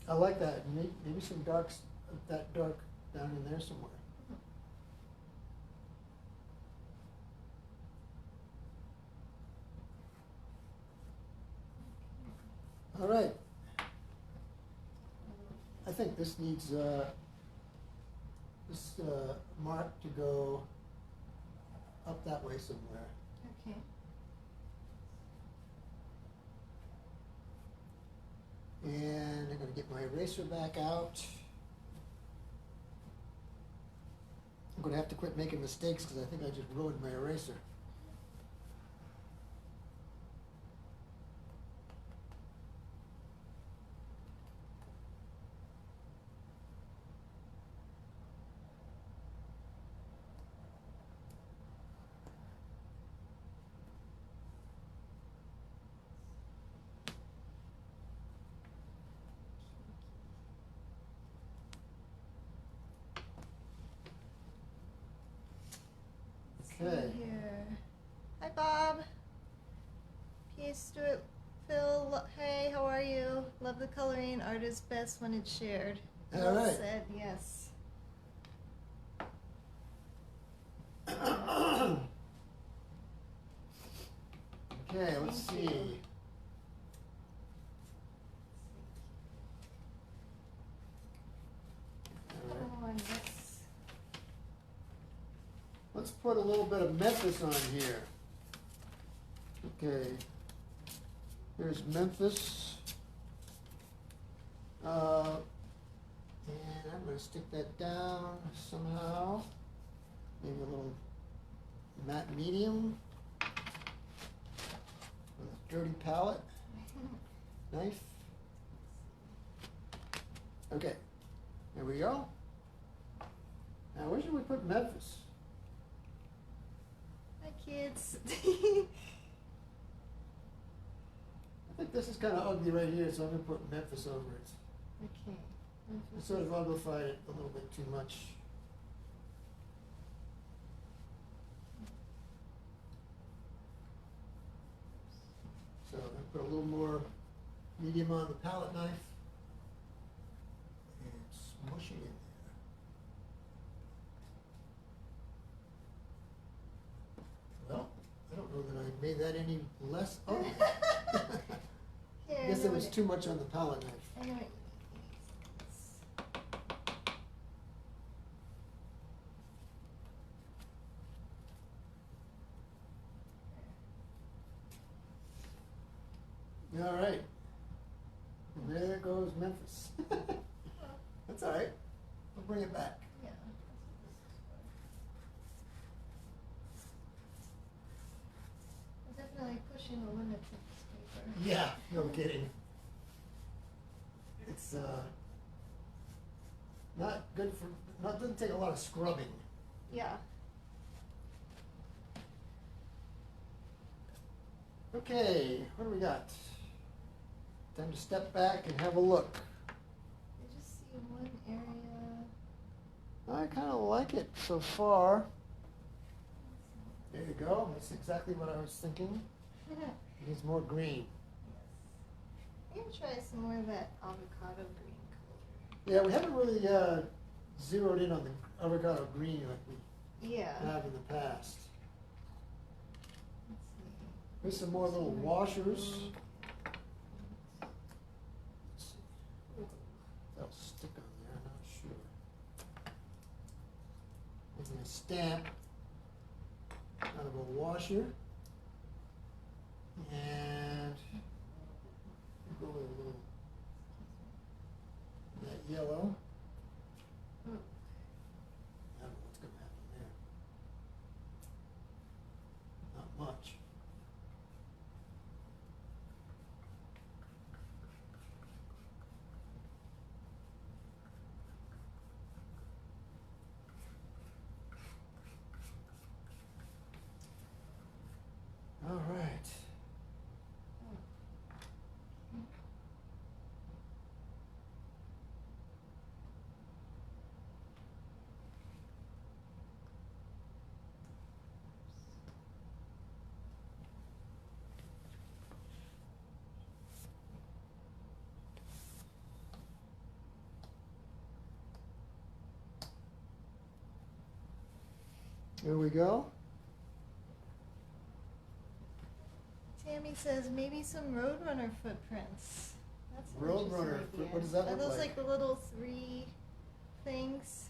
I like that. Maybe some darks, that dark down in there somewhere. All right. I think this needs this mark to go up that way somewhere. Okay. And I'm gonna get my eraser back out. I'm gonna have to quit making mistakes because I think I just ruined my eraser. Okay. See here. Hi, Bob. P.A. Stewart. Phil, hey, how are you? Love the coloring. Art is best when it's shared. All Well right. said, yes. Okay, let's Thank see. you. All right. Oh, and Let's put a little bit of Memphis on here. Okay. Here's Memphis. And I'm gonna stick that down somehow. Maybe a little matte medium with a dirty palette knife. Okay, there we go. Now where should we put Memphis? Hi, kids. I think this is kind of ugly right here, so I'm gonna put Memphis over it. Okay. I sort of uglified it a little bit too much. So I'm gonna put a little more medium on the palette knife and smush it in there. Well, I don't know that I made that any less ugly. Here, I guess I there know was what too much on the palette knife. I know what All right. And there goes Memphis. That's all right. We'll bring it back. Yeah. I'm definitely pushing the limits of this paper. Yeah, no kidding. It's not good for, doesn't take a lot of scrubbing. Yeah. Okay, what do we got? Time to step back and have a look. I just see one area. I kind of like it so far. There you go. That's exactly what I was thinking. It needs more green. I'm gonna try some more of that avocado green color. Yeah, we haven't really zeroed in on the avocado green like we Yeah. have in the past. Let's see. Here's some more little washers. Let's see. That'll stick on there, I'm not sure. Making a stamp out of a washer. And go with a little that yellow. Oh. I don't know what's gonna happen there. Not much. All right. Here we go. Tammy says maybe some Roadrunner footprints. That's an Roadrunner interesting foot- idea. what does that Are look those like? like the little 3 things?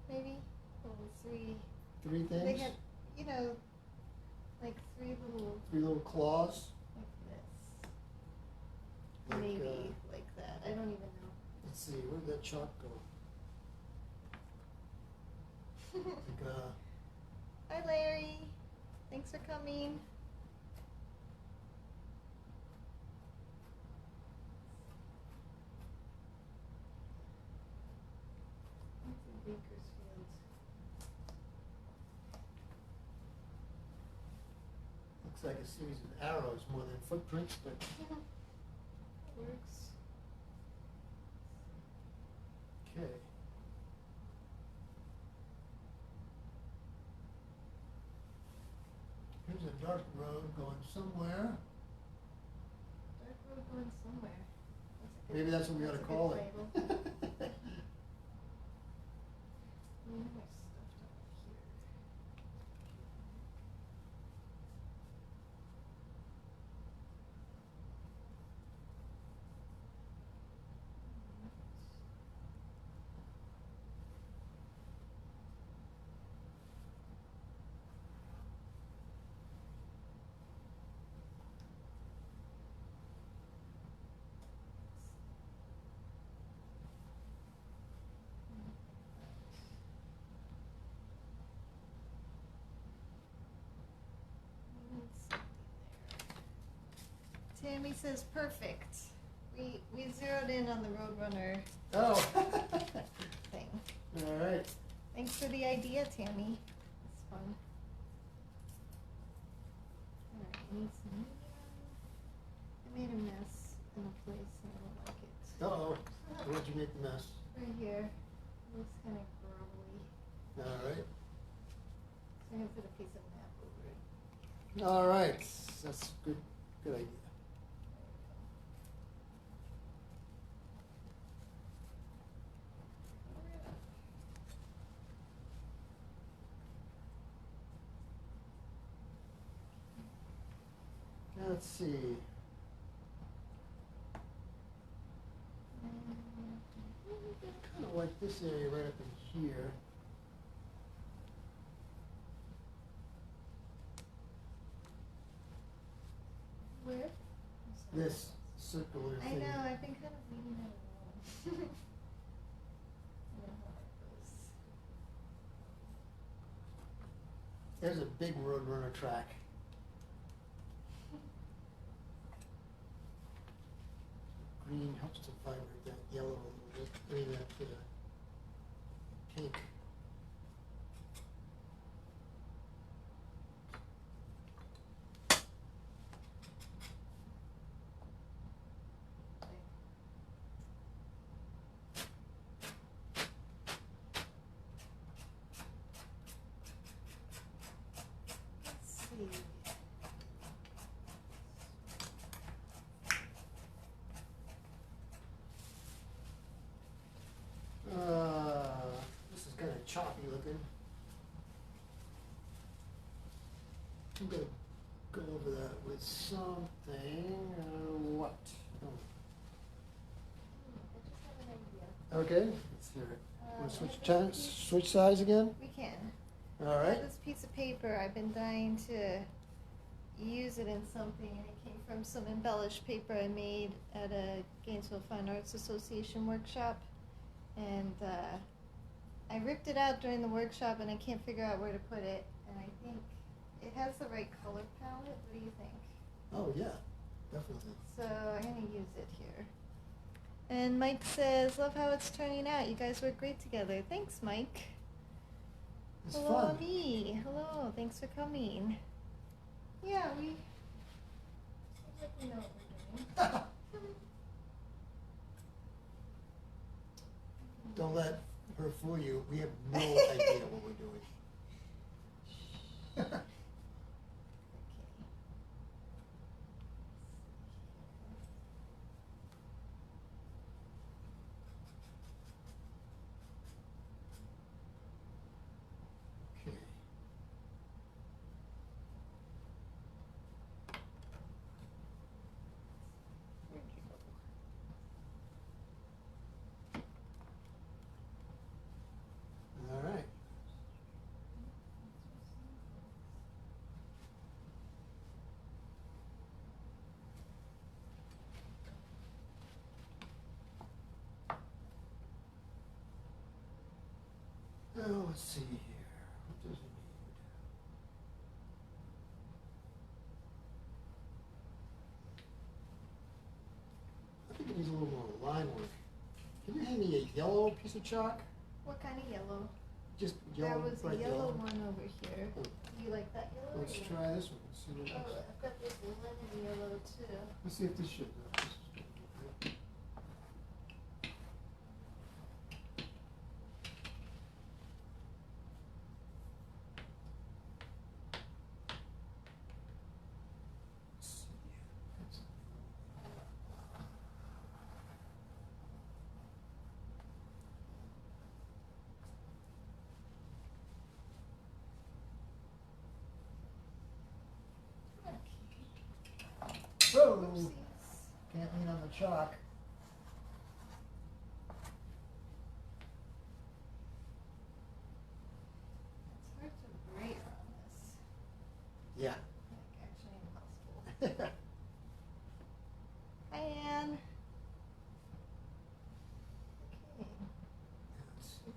Maybe? Little 3. Three They things. had, you know, like three little claws. like this. Like, Maybe like that. I don't even know. Let's see, where did that chalk go? Like, Hi, Larry. Thanks for coming. That's in Bakersfield. looks like a series of arrows more than footprints, but That works. okay. Here's a dark road going somewhere. Dark road going somewhere. That's a good, Maybe that's what we gotta a good call it. title. More stuff down here. Tammy says perfect. We zeroed in on the Roadrunner Oh. thing. All right. Thanks for the idea, Tammy. It's fun. Alright, I need some medium. I made a mess in a place and I don't like it. Uh-oh. Where'd you make the mess? Right here. It looks kind of grubbly. All right. So I'm gonna put a piece of map over it. All right. That's good. Good idea. Let's see. Kind of like this area right up in here. Where? This circular I thing. know, I've been kind of leaving it alone. I don't know how it goes. There's a big Roadrunner track. Green helps to vibrate that yellow a little bit. I mean, that pink. Let's see. This is kind of choppy looking. I'm gonna go over that with something. What? I just have an idea. Okay, let's hear it. I Want to switch have this channels? piece- Switch sides again? We can. All I right. have this piece of paper, I've been dying to use it in something, and it came from some embellished paper I made at a Gainesville Fine Arts Association workshop. And I ripped it out during the workshop and I can't figure out where to put it. And I think it has the right color palette. What do you think? Oh, yeah, definitely. So I'm gonna use it here. And Mike says, love how it's turning out. You guys work great together. Thanks, Mike. It's Hello, fun. me. Hello, thanks for coming. Yeah, we seems like we know what we're doing. Don't let her fool you. We have no idea what we're doing. Okay. Okay. Where'd you go? All right. Well, let's see here. What does it need? I think it needs a little more line work. Can you hand me a yellow piece of chalk? What kind of yellow? Just yellow, There was a bright yellow one over here. Oh. Do you like that yellow? Let's try this one. Let's see what it Oh, is. I've got this lemon yellow too. Let's see if this should. Let's see. Whoa! Oopsies. Can't lean on the chalk. It's hard to write on this. Yeah. Like, actually impossible. Hi, Anne. Okay. Let's see.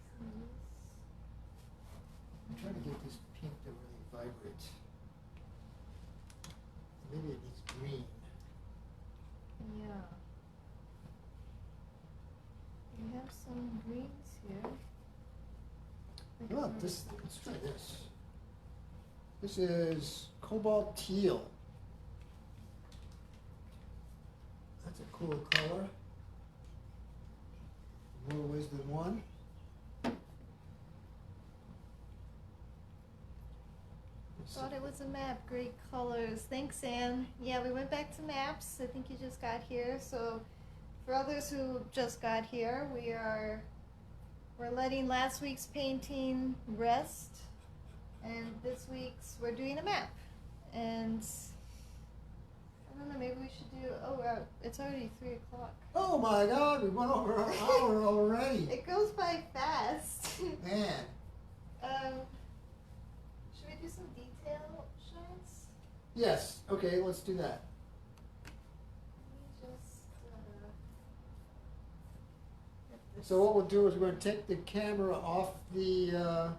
I'm trying to get this pink to really vibrate. Maybe it needs green. Yeah. We have some greens here. Oh, let's try this. This is cobalt teal. That's a cool color. More ways than one. Let's Thought see. it was a map. Great colors. Thanks, Anne. Yeah, we went back to maps. I think you just got here. So, for others who just got here, we're letting last week's painting rest, and this week's we're doing a map. And I don't know. Maybe we should do. Oh, it's already 3:00. Oh my God, we went over an hour already. It goes by fast. Man. Should we do some detail shots? Yes, okay, let's do that. Let me just get this. So what we'll do is we're going to take the camera off the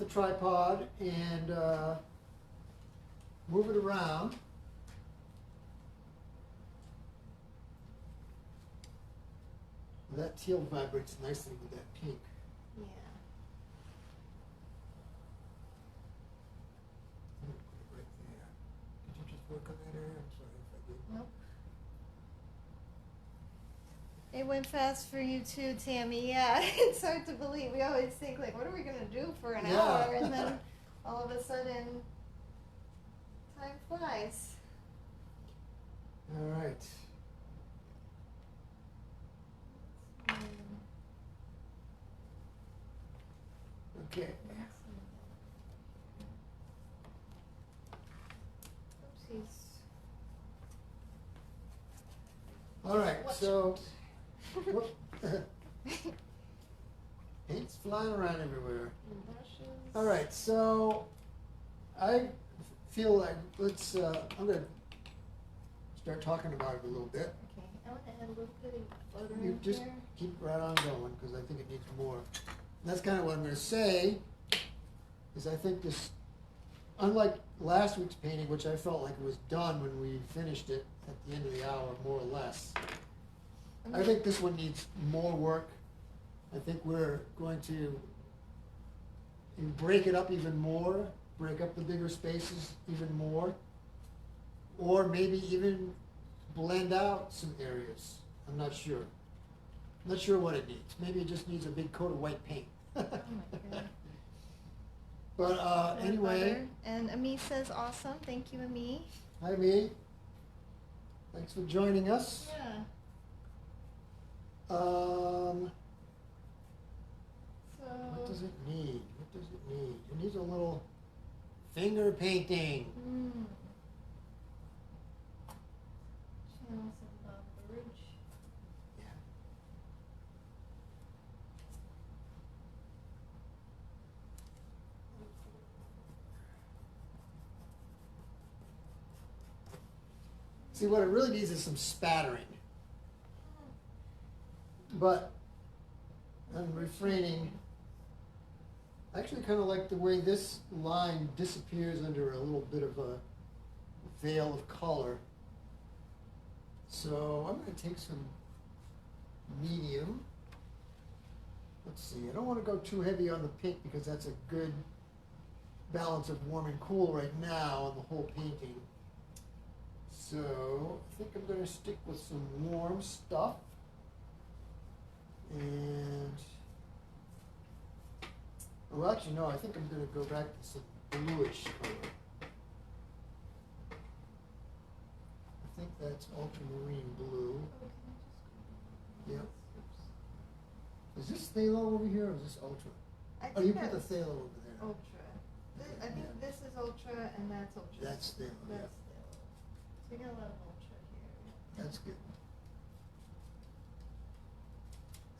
tripod and move it around. That teal vibrates nicely with that pink. Yeah. I'm gonna put it right there. Did you just work on that area? I'm sorry if I did. Nope. It went fast for you too, Tammy. Yeah, it's hard to believe. We always think like, what are we gonna do for an Yeah. hour? And then all of a sudden, time flies. All right. Okay. Oopsies. All right, Watch so whoop. Paint's flying around everywhere. Brushes. All right, so I feel like I'm gonna start talking about it a little bit. Okay, I want to add a little bit of butter You in just here. keep right on going because I think it needs more. And that's kind of what I'm gonna say. Is I think this, unlike last week's painting, which I felt like it was done when we finished it at the end of the hour, more or less. I think this one needs more work. I think we're going to break it up even more, break up the bigger spaces even more, or maybe even blend out some areas. I'm not sure. I'm not sure what it needs. Maybe it just needs a big coat of white paint. Oh my God. But More anyway, butter. And Ami says awesome. Thank you, Ami. hi Me. Thanks for joining us. Yeah. What So. does it need? What does it need? It needs a little finger painting. Channels of Bob Baruch. Yeah. See, what it really needs is some spattering. But I'm refraining. I actually kind of like the way this line disappears under a little bit of a veil of color. So I'm going to take some medium. Let's see, I don't want to go too heavy on the pink because that's a good balance of warm and cool right now on the whole painting. So I think I'm going to stick with some warm stuff. And, well actually no, I think I'm going to go back to some bluish color. I think that's ultramarine blue. Yep. Is this phthalo over here or is this ultra? I Oh, you think put the that's phthalo over there. ultra. I think this is ultra and that's ultra. That's phthalo, yeah. That's phthalo. So you got a lot of ultra here. That's good.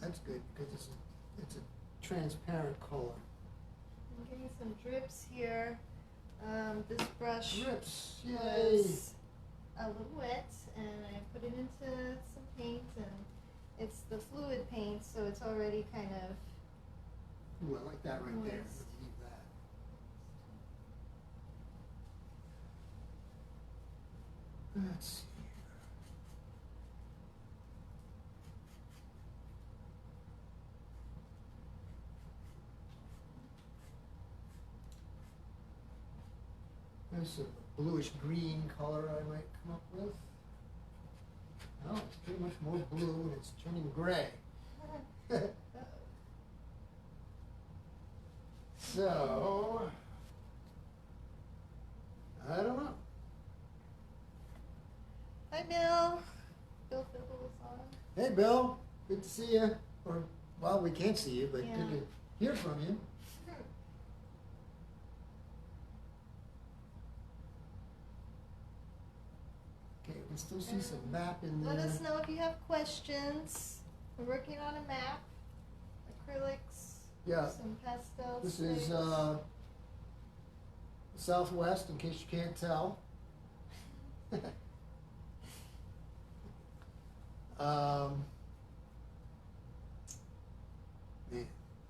That's good because it's a transparent color. I'm getting some drips here. This brush Drips, yay! was a little wet, and I put it into some paint, and it's the fluid paint, so it's already kind of. Ooh, I like that right there. Moist. Let's leave that. Let's see. There's a bluish green color I might come up with. No, it's pretty much more blue and it's turning gray. So, I don't know. Hi, Bill. Bill Fibble is on. Hey, Bill, good to see you. Or, well, we can't see you, but Yeah. good to hear from you. Okay, we can still see some map in there. Let us know if you have questions. We're working on a map, acrylics, Yeah, some pastels. this is Southwest, in case you can't tell. Man.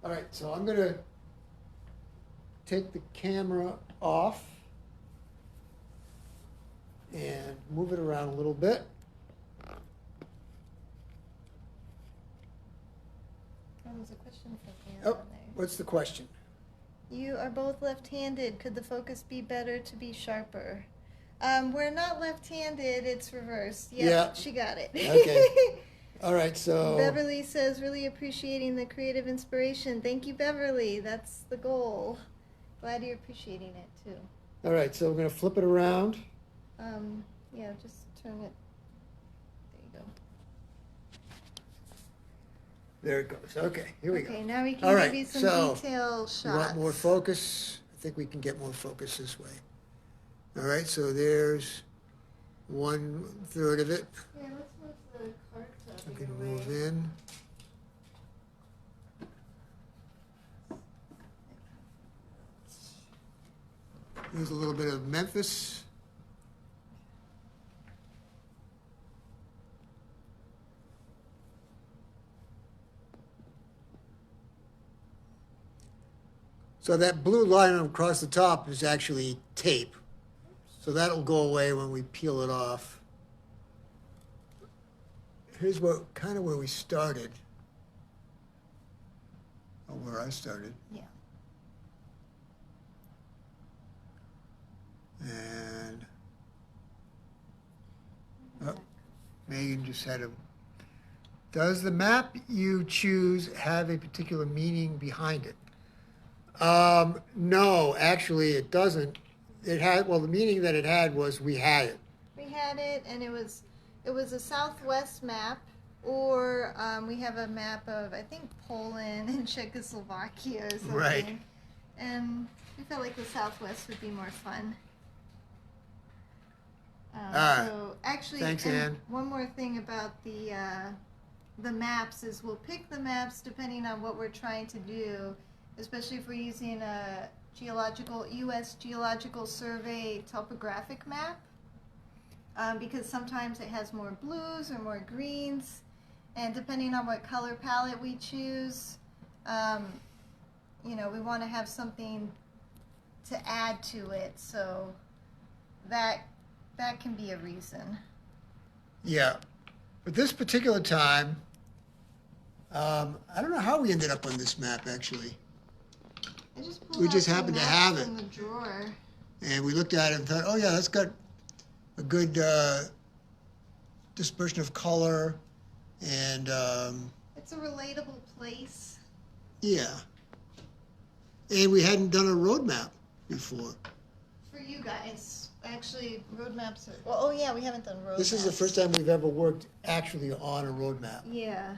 All right, so I'm gonna take the camera off and move it around a little bit. Oh, there's a question from Anne Oh, on there. what's the question? You are both left-handed. Could the focus be better to be sharper? We're not left-handed. It's reversed. Yep, Yeah. she got it. Okay. All right, so Beverly says, really appreciating the creative inspiration. Thank you, Beverly. That's the goal. Glad you're appreciating it, too. all right, so we're gonna flip it around. Yeah, just turn it. There you go. There it goes. Okay, here we Okay, go. now we can All right, give you some so detail shots. You want more focus? I think we can get more focus this way. All right, so there's 1/3 of it. Yeah, let's move the cards out I of can your move way. in. Here's a little bit of Memphis. So that blue line across the top is actually tape. So that'll go away when we peel it off. Here's what kind of where we started. Or where I started. Yeah. And oh, Megan just had a. Does the map you choose have a particular meaning behind it? No, actually it doesn't. It had, well, the meaning that it had was we had it. We had it, and it was a Southwest map, or we have a map of, I think, Poland and Czechoslovakia or something. Right. And we felt like the Southwest would be more fun. right. So actually, Thanks, and Ann. one more thing about the maps is we'll pick the maps depending on what we're trying to do, especially if we're using a U.S. Geological Survey topographic map, because sometimes it has more blues or more greens, and depending on what color palette we choose, you know, we want to have something to add to it, so that can be a reason. Yeah. But this particular time, I don't know how we ended up on this map, actually. I just We pulled just out happened some to maps have it. in the drawer. And we looked at it and thought, oh, yeah, that's got a good dispersion of color. And, It's a relatable place. yeah. And we hadn't done a road map before. For you guys. Actually, road maps are... Well, oh, yeah, we haven't done road This is the maps. first time we've ever worked actually on a road map Yeah.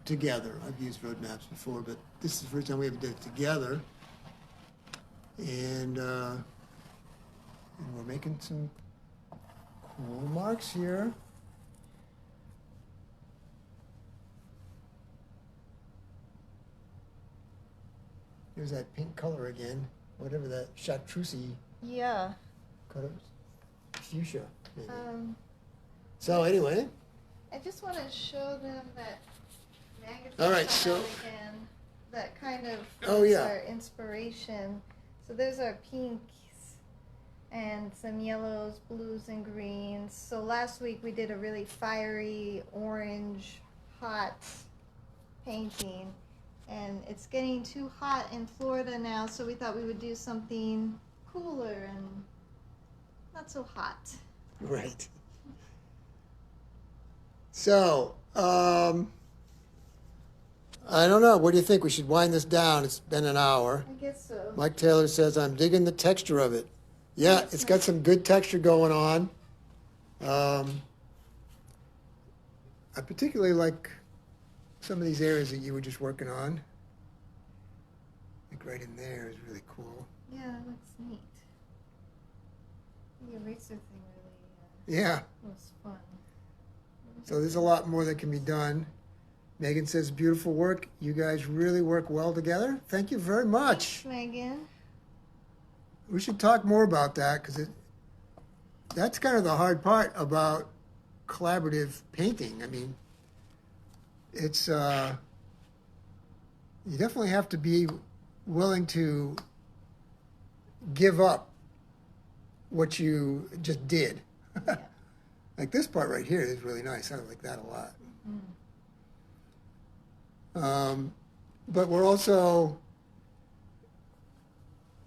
together. I've used road maps before, but this is the first time we ever did it together. And we're making some cool marks here. There's that pink color again, whatever that chartreuse Yeah. color, fuchsia. Maybe. So anyway, I just want to show them that magazine All right, style so- again. That kind of Oh, is yeah. our inspiration. So there's our pinks and some yellows, blues, and greens. So last week we did a really fiery orange, hot painting. And it's getting too hot in Florida now, so we thought we would do something cooler and not so hot. right. So, I don't know. What do you think? We should wind this down. It's been an hour. I guess so. Mike Taylor says, I'm digging the texture of it. Yeah, That's it's got nice. some good texture going on. I particularly like some of these areas that you were just working on. Like right in there is really cool. Yeah, that looks neat. The eraser thing really Yeah, was fun. so there's a lot more that can be done. Megan says, beautiful work. You guys really work well together. Thank you very much. Thanks, Megan. We should talk more about that because that's kind of the hard part about collaborative painting. I mean, it's you definitely have to be willing to give up what you just did. Yeah. Like this part right here is really nice. I like that a lot. Mm. But we're also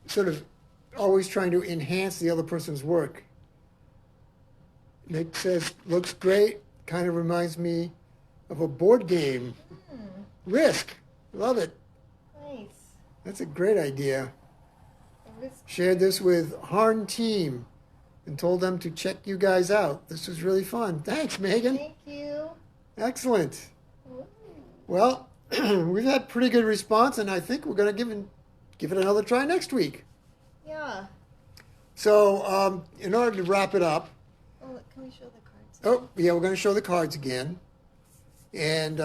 sort of always trying to enhance the other person's work. Nick says, looks great. Kind of reminds me of a board game. Risk. Love it. Nice. That's a great idea. A risk- Shared this with Harn Team and told them to check you guys out. This was really fun. Thanks, Megan. Thank you. Excellent. Ooh. Well, we've had pretty good response, and I think we're going to give it another try next week. Yeah. So, in order to wrap it up, Oh, look, can we show the cards? oh, yeah, we're going to show the cards again. And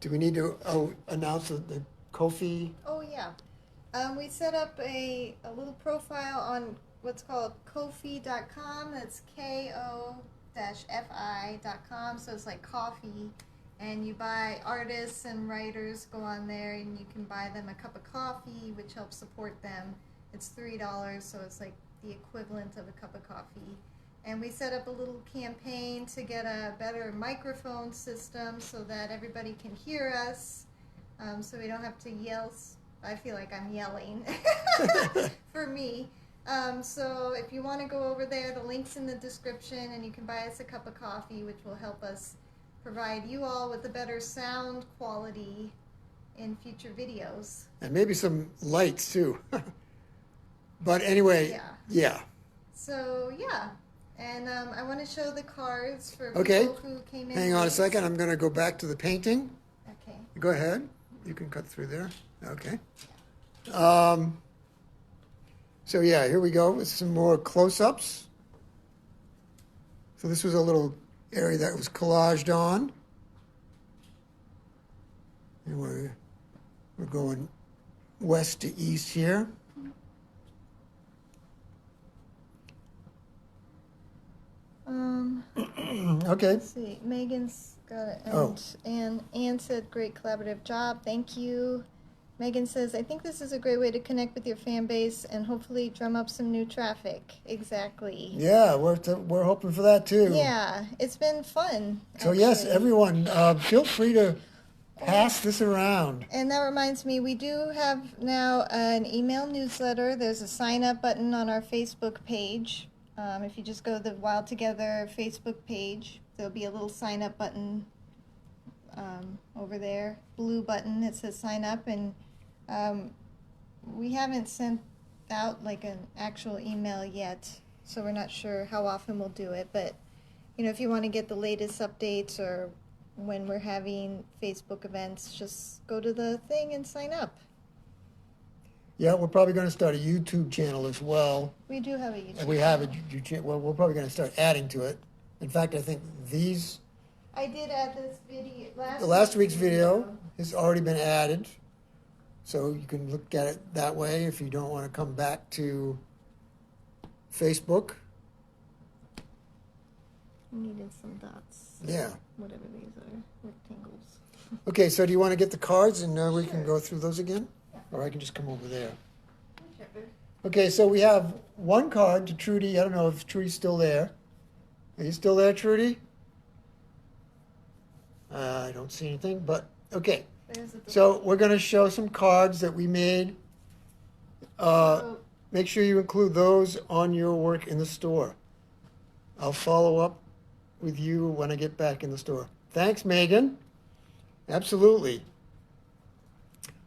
do we need to announce the Ko-fi? Oh, yeah. We set up a little profile on what's called Ko-fi.com. That's ko-fi.com. So it's like coffee. And you buy artists and writers, go on there, and you can buy them a cup of coffee, which helps support them. It's $3, so it's like the equivalent of a cup of coffee. And we set up a little campaign to get a better microphone system so that everybody can hear us, so we don't have to yell. I feel like I'm yelling for me. So if you want to go over there, the link's in the description, and you can buy us a cup of coffee, which will help us provide you all with a better sound quality in future videos. And maybe some lights, too. But anyway, yeah. So, yeah. And I want to show the cards for Okay. people who came in. Hang on a late. second. I'm going to go back to the painting. Okay. Go ahead. You can cut through there. Okay. So yeah, here we go with some more close-ups. So this was a little area that was collaged on. And we're going west to east here. Okay. Let's see. Megan's got it. Oh. And Anne said, great collaborative job. Thank you. Megan says, I think this is a great way to connect with your fan base and hopefully drum up some new traffic. Exactly. Yeah, we're hoping for that too. Yeah, it's been fun. So yes, actually. everyone, feel free to pass this around. And that reminds me, we do have now an email newsletter. There's a sign up button on our Facebook page. If you just go to the Wild Together Facebook page, there'll be a little sign up button over there, blue button that says sign up. And we haven't sent out like an actual email yet, so we're not sure how often we'll do it. But you know, if you want to get the latest updates or when we're having Facebook events, just go to the thing and sign up. Yeah, we're probably going to start a YouTube channel as well. We do have a YouTube. And we have a channel. YouTube channel. Well, we're probably going to start adding to it. In fact, I think I did add this video the last week's video has already been added. So you can look at it that way if you don't want to come back to Facebook. Needed some dots. Yeah. Whatever these are, rectangles. Okay, so do you want to get the cards and we can Sure. go through those again? Yeah. Or I can just come over there. Whichever. Okay, so we have one card to Trudy. I don't know if Trudy's still there. Are you still there, Trudy? I don't see anything, but okay. There's a So we're going to show some cards that we made. So, Make sure you include those on your work in the store. I'll follow up with you when I get back in the store. Thanks, Megan. Absolutely.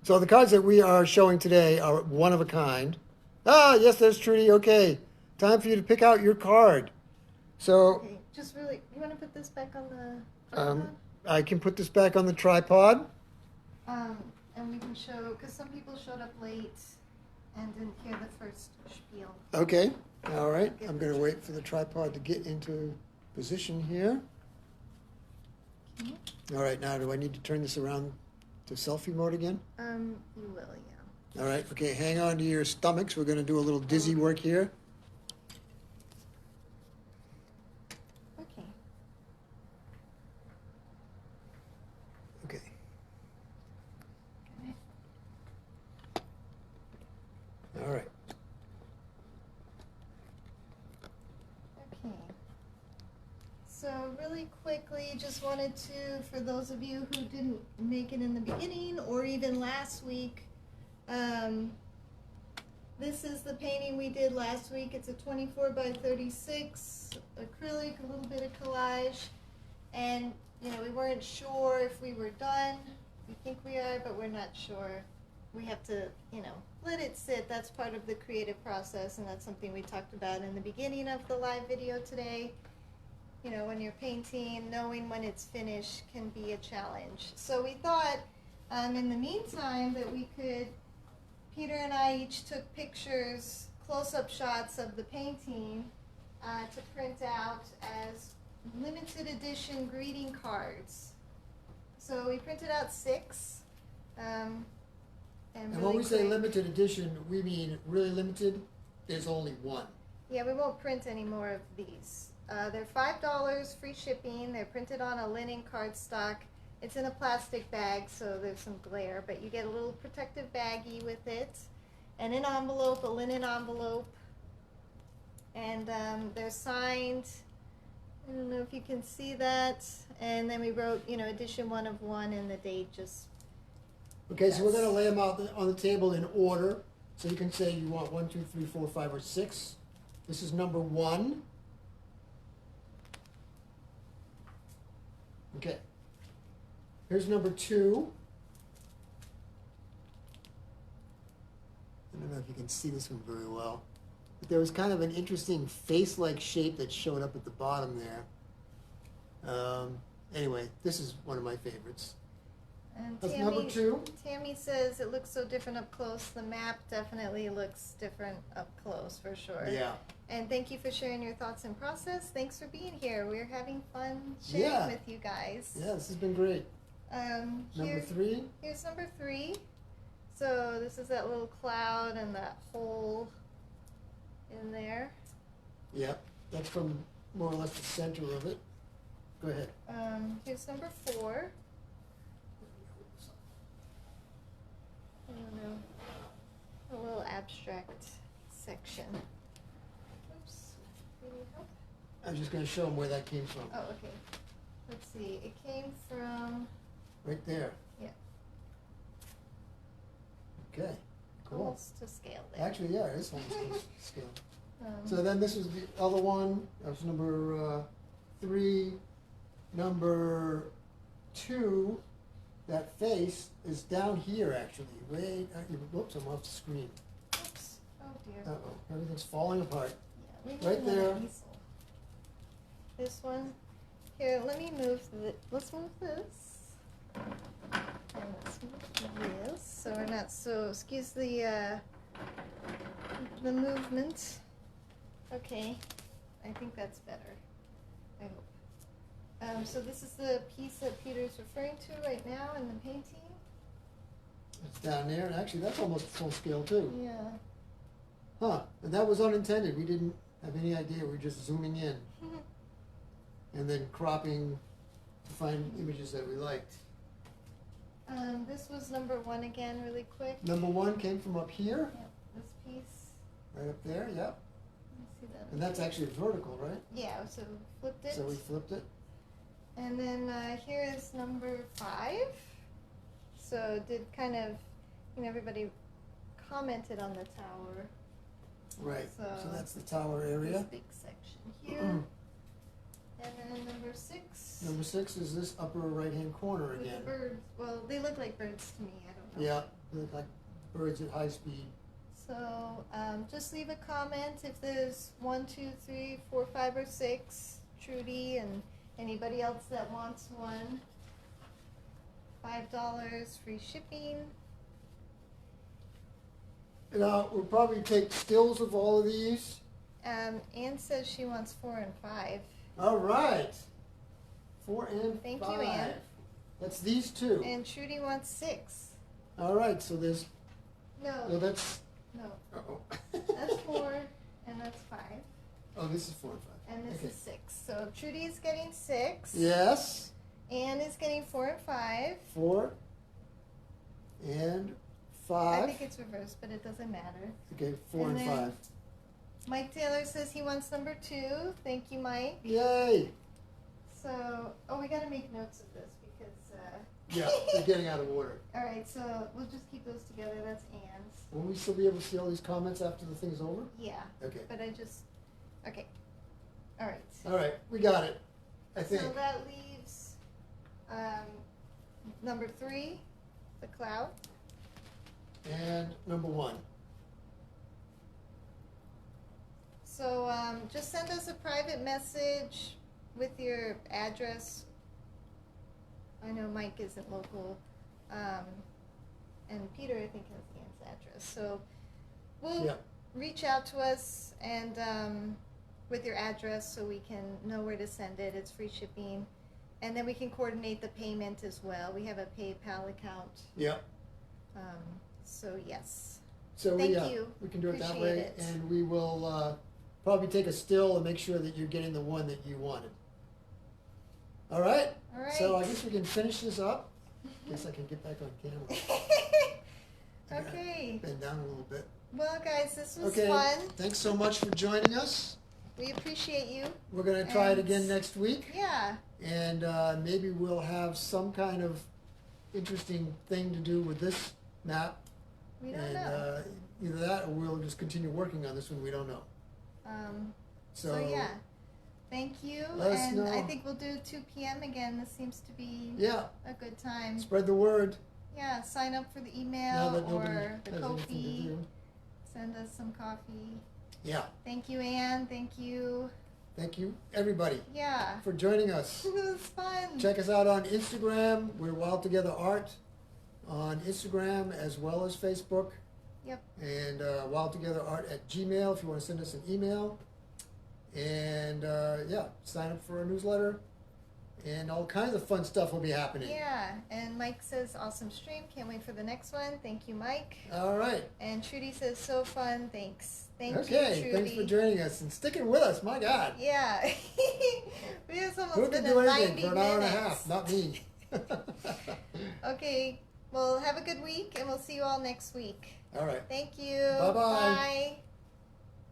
So the cards that we are showing today are one of a kind. Ah, yes, there's Trudy. Okay, time for you to pick out your card. So okay, just really, you want to put this back on the I can put this back on the tripod. and we can show, because some people showed up late and didn't hear the first spiel. Okay, all right. I'm going to wait for the tripod to get into position here. Okay. All right, now do I need to turn this around to selfie mode again? You will, yeah. All right, okay, hang on to your stomachs. We're going to do a little dizzy work here. Okay. Okay. All right. Okay. So really quickly, just wanted to, for those of you who didn't make it in the beginning or even last week, this is the painting we did last week. It's a 24 by 36 acrylic, a little bit of collage, and you know, we weren't sure if we were done. We think we are, but we're not sure. We have to, you know, let it sit. That's part of the creative process, and that's something we talked about in the beginning of the live video today. You know, when you're painting, knowing when it's finished can be a challenge. So we thought, in the meantime, that we could, Peter and I each took pictures, close-up shots of the painting to print out as limited edition greeting cards. So we printed out 6. And And really when we say quick- limited edition, we mean really limited. There's only one. Yeah, we won't print any more of these. They're $5, free shipping. They're printed on a linen cardstock. It's in a plastic bag, so there's some glare, but you get a little protective baggie with it, and an envelope, a linen envelope, and they're signed. I don't know if you can see that. And then we wrote, you know, edition 1 of 1 and the date just. Okay, so we're Yes. going to lay them out on the table in order. So you can say you want 1, 2, 3, 4, 5, or 6. This is number 1. Okay. Here's number 2. I don't know if you can see this one very well. But there was kind of an interesting face-like shape that showed up at the bottom there. Anyway, this is one of my favorites. And That's number 2. Tammy says it looks so different up close. The map definitely looks different up close for sure. Yeah. And thank you for sharing your thoughts and process. Thanks for being here. We're having fun sharing Yeah. with you guys. Yeah, this has been great. Number 3. Here's number 3. So this is that little cloud and that hole in there. Yeah, that's from more or less the center of it. Go ahead. Here's number 4. I don't know. A little abstract section. Oops. Do you need help? I'm just going to show them where that came from. Oh, okay. Let's see. It came from. Right there. Yeah. Okay. Cool. Almost to scale there. Actually, yeah, it is almost to scale. Um, So then this was the other one. That was number 3. Number 2, that face is down here actually. Wait, whoops, I'm off the screen. oops. Oh dear. Uh-oh, everything's falling apart. Yeah, we right need another there. easel. This one. Here, let me move let's move this. And let's move this. So we're not so, excuse the movement. Okay. I think that's better. I hope. So this is the piece that Peter's referring to right now in the painting. It's down there, and actually that's almost full scale too. Yeah. Huh, and that was unintended. We didn't have any idea. We were just zooming in and then cropping to find images that we liked. This was number 1 again, really quick. Number 1 came from up here, Yep, this piece. right up there, yep. Let me see that. And that's actually vertical, right? Yeah, so flipped it. So we flipped it. And then here is number 5. So did kind of, everybody commented on the tower. Right, so So that's the tower This area. big section here. And then number 6. Number 6 is this upper right-hand corner With again. the birds. Well, they look like birds to me. I don't know. Yeah, they look like birds at high speed. So just leave a comment if there's 1, 2, 3, 4, 5, or 6. Trudy and anybody else that wants one. $5 free shipping. Now, we'll probably take stills of all of these. Anne says she wants 4 and 5. All right. 4 and Thank 5. you, Ann. That's these two. And Trudy wants 6. All right, so there's, well, No, that's, no. uh-oh. That's 4 and that's 5. Oh, this is 4 and 5. And this Okay. is 6. So Trudy is getting 6. Yes, Anne is getting 4 and 5. 4 and I 5. think it's reversed, but it doesn't matter. Okay, 4 and And 5. then- Mike Taylor says he wants number 2. Thank you, Mike. Yay! So, we got to make notes of this because. Yeah, they're getting out of order. All right, so we'll just keep those together. That's Anne's. Will we still be able to see all these comments after the thing's over? Yeah, Okay. but I just. Okay. All right. All right, we got it, I think. So that leaves number 3, the cloud. And number 1. So just send us a private message with your address. I know Mike isn't local, and Peter I think has Ann's address. So we'll Yeah. reach out to us and with your address so we can know where to send it. It's free shipping, and then we can coordinate the payment as well. We have a PayPal account. Yeah. So yes. So Thank we, you. we can do it that Appreciate way, it. and we will probably take a still and make sure that you're getting the one that you wanted. All right? All right. So I guess we can finish this up. Guess I can get back on camera. Okay. Bend down a little bit. Well, guys, this was Okay. fun. Thanks so much for joining us. We appreciate you. We're going to try it And- again next week, Yeah. and maybe we'll have some kind of interesting thing to do with this map. We don't and know. Either that, or we'll just continue working on this one. We don't know. So yeah. Thank you. Let us And I know. think we'll do 2 p.m. again. This seems to be Yeah, a good time. spread the word. Yeah. Sign up for the Now email that nobody or the has anything to Ko-fi. do. Send us some coffee. Yeah. Thank you, Anne. Thank you. Thank you, everybody, Yeah. for joining us. It was fun. Check us out on Instagram. We're Wild Together Art on Instagram as well as Facebook. Yep. And wildtogetherart@gmail if you want to send us an email. And yeah, sign up for our newsletter. And all kinds of fun stuff will be happening. Yeah. And Mike says, awesome stream. Can't wait for the next one. Thank you, Mike. All right. And Trudy says, so fun. Thanks. Thank you, Okay, Trudy. thanks for joining us and sticking with us. My God. Yeah. We have some almost Who can been do a anything 90 for an hour and a minutes. half? Not me. Okay, well, have a good week, and we'll see you all next week. All right. Thank you. Bye-bye. Bye.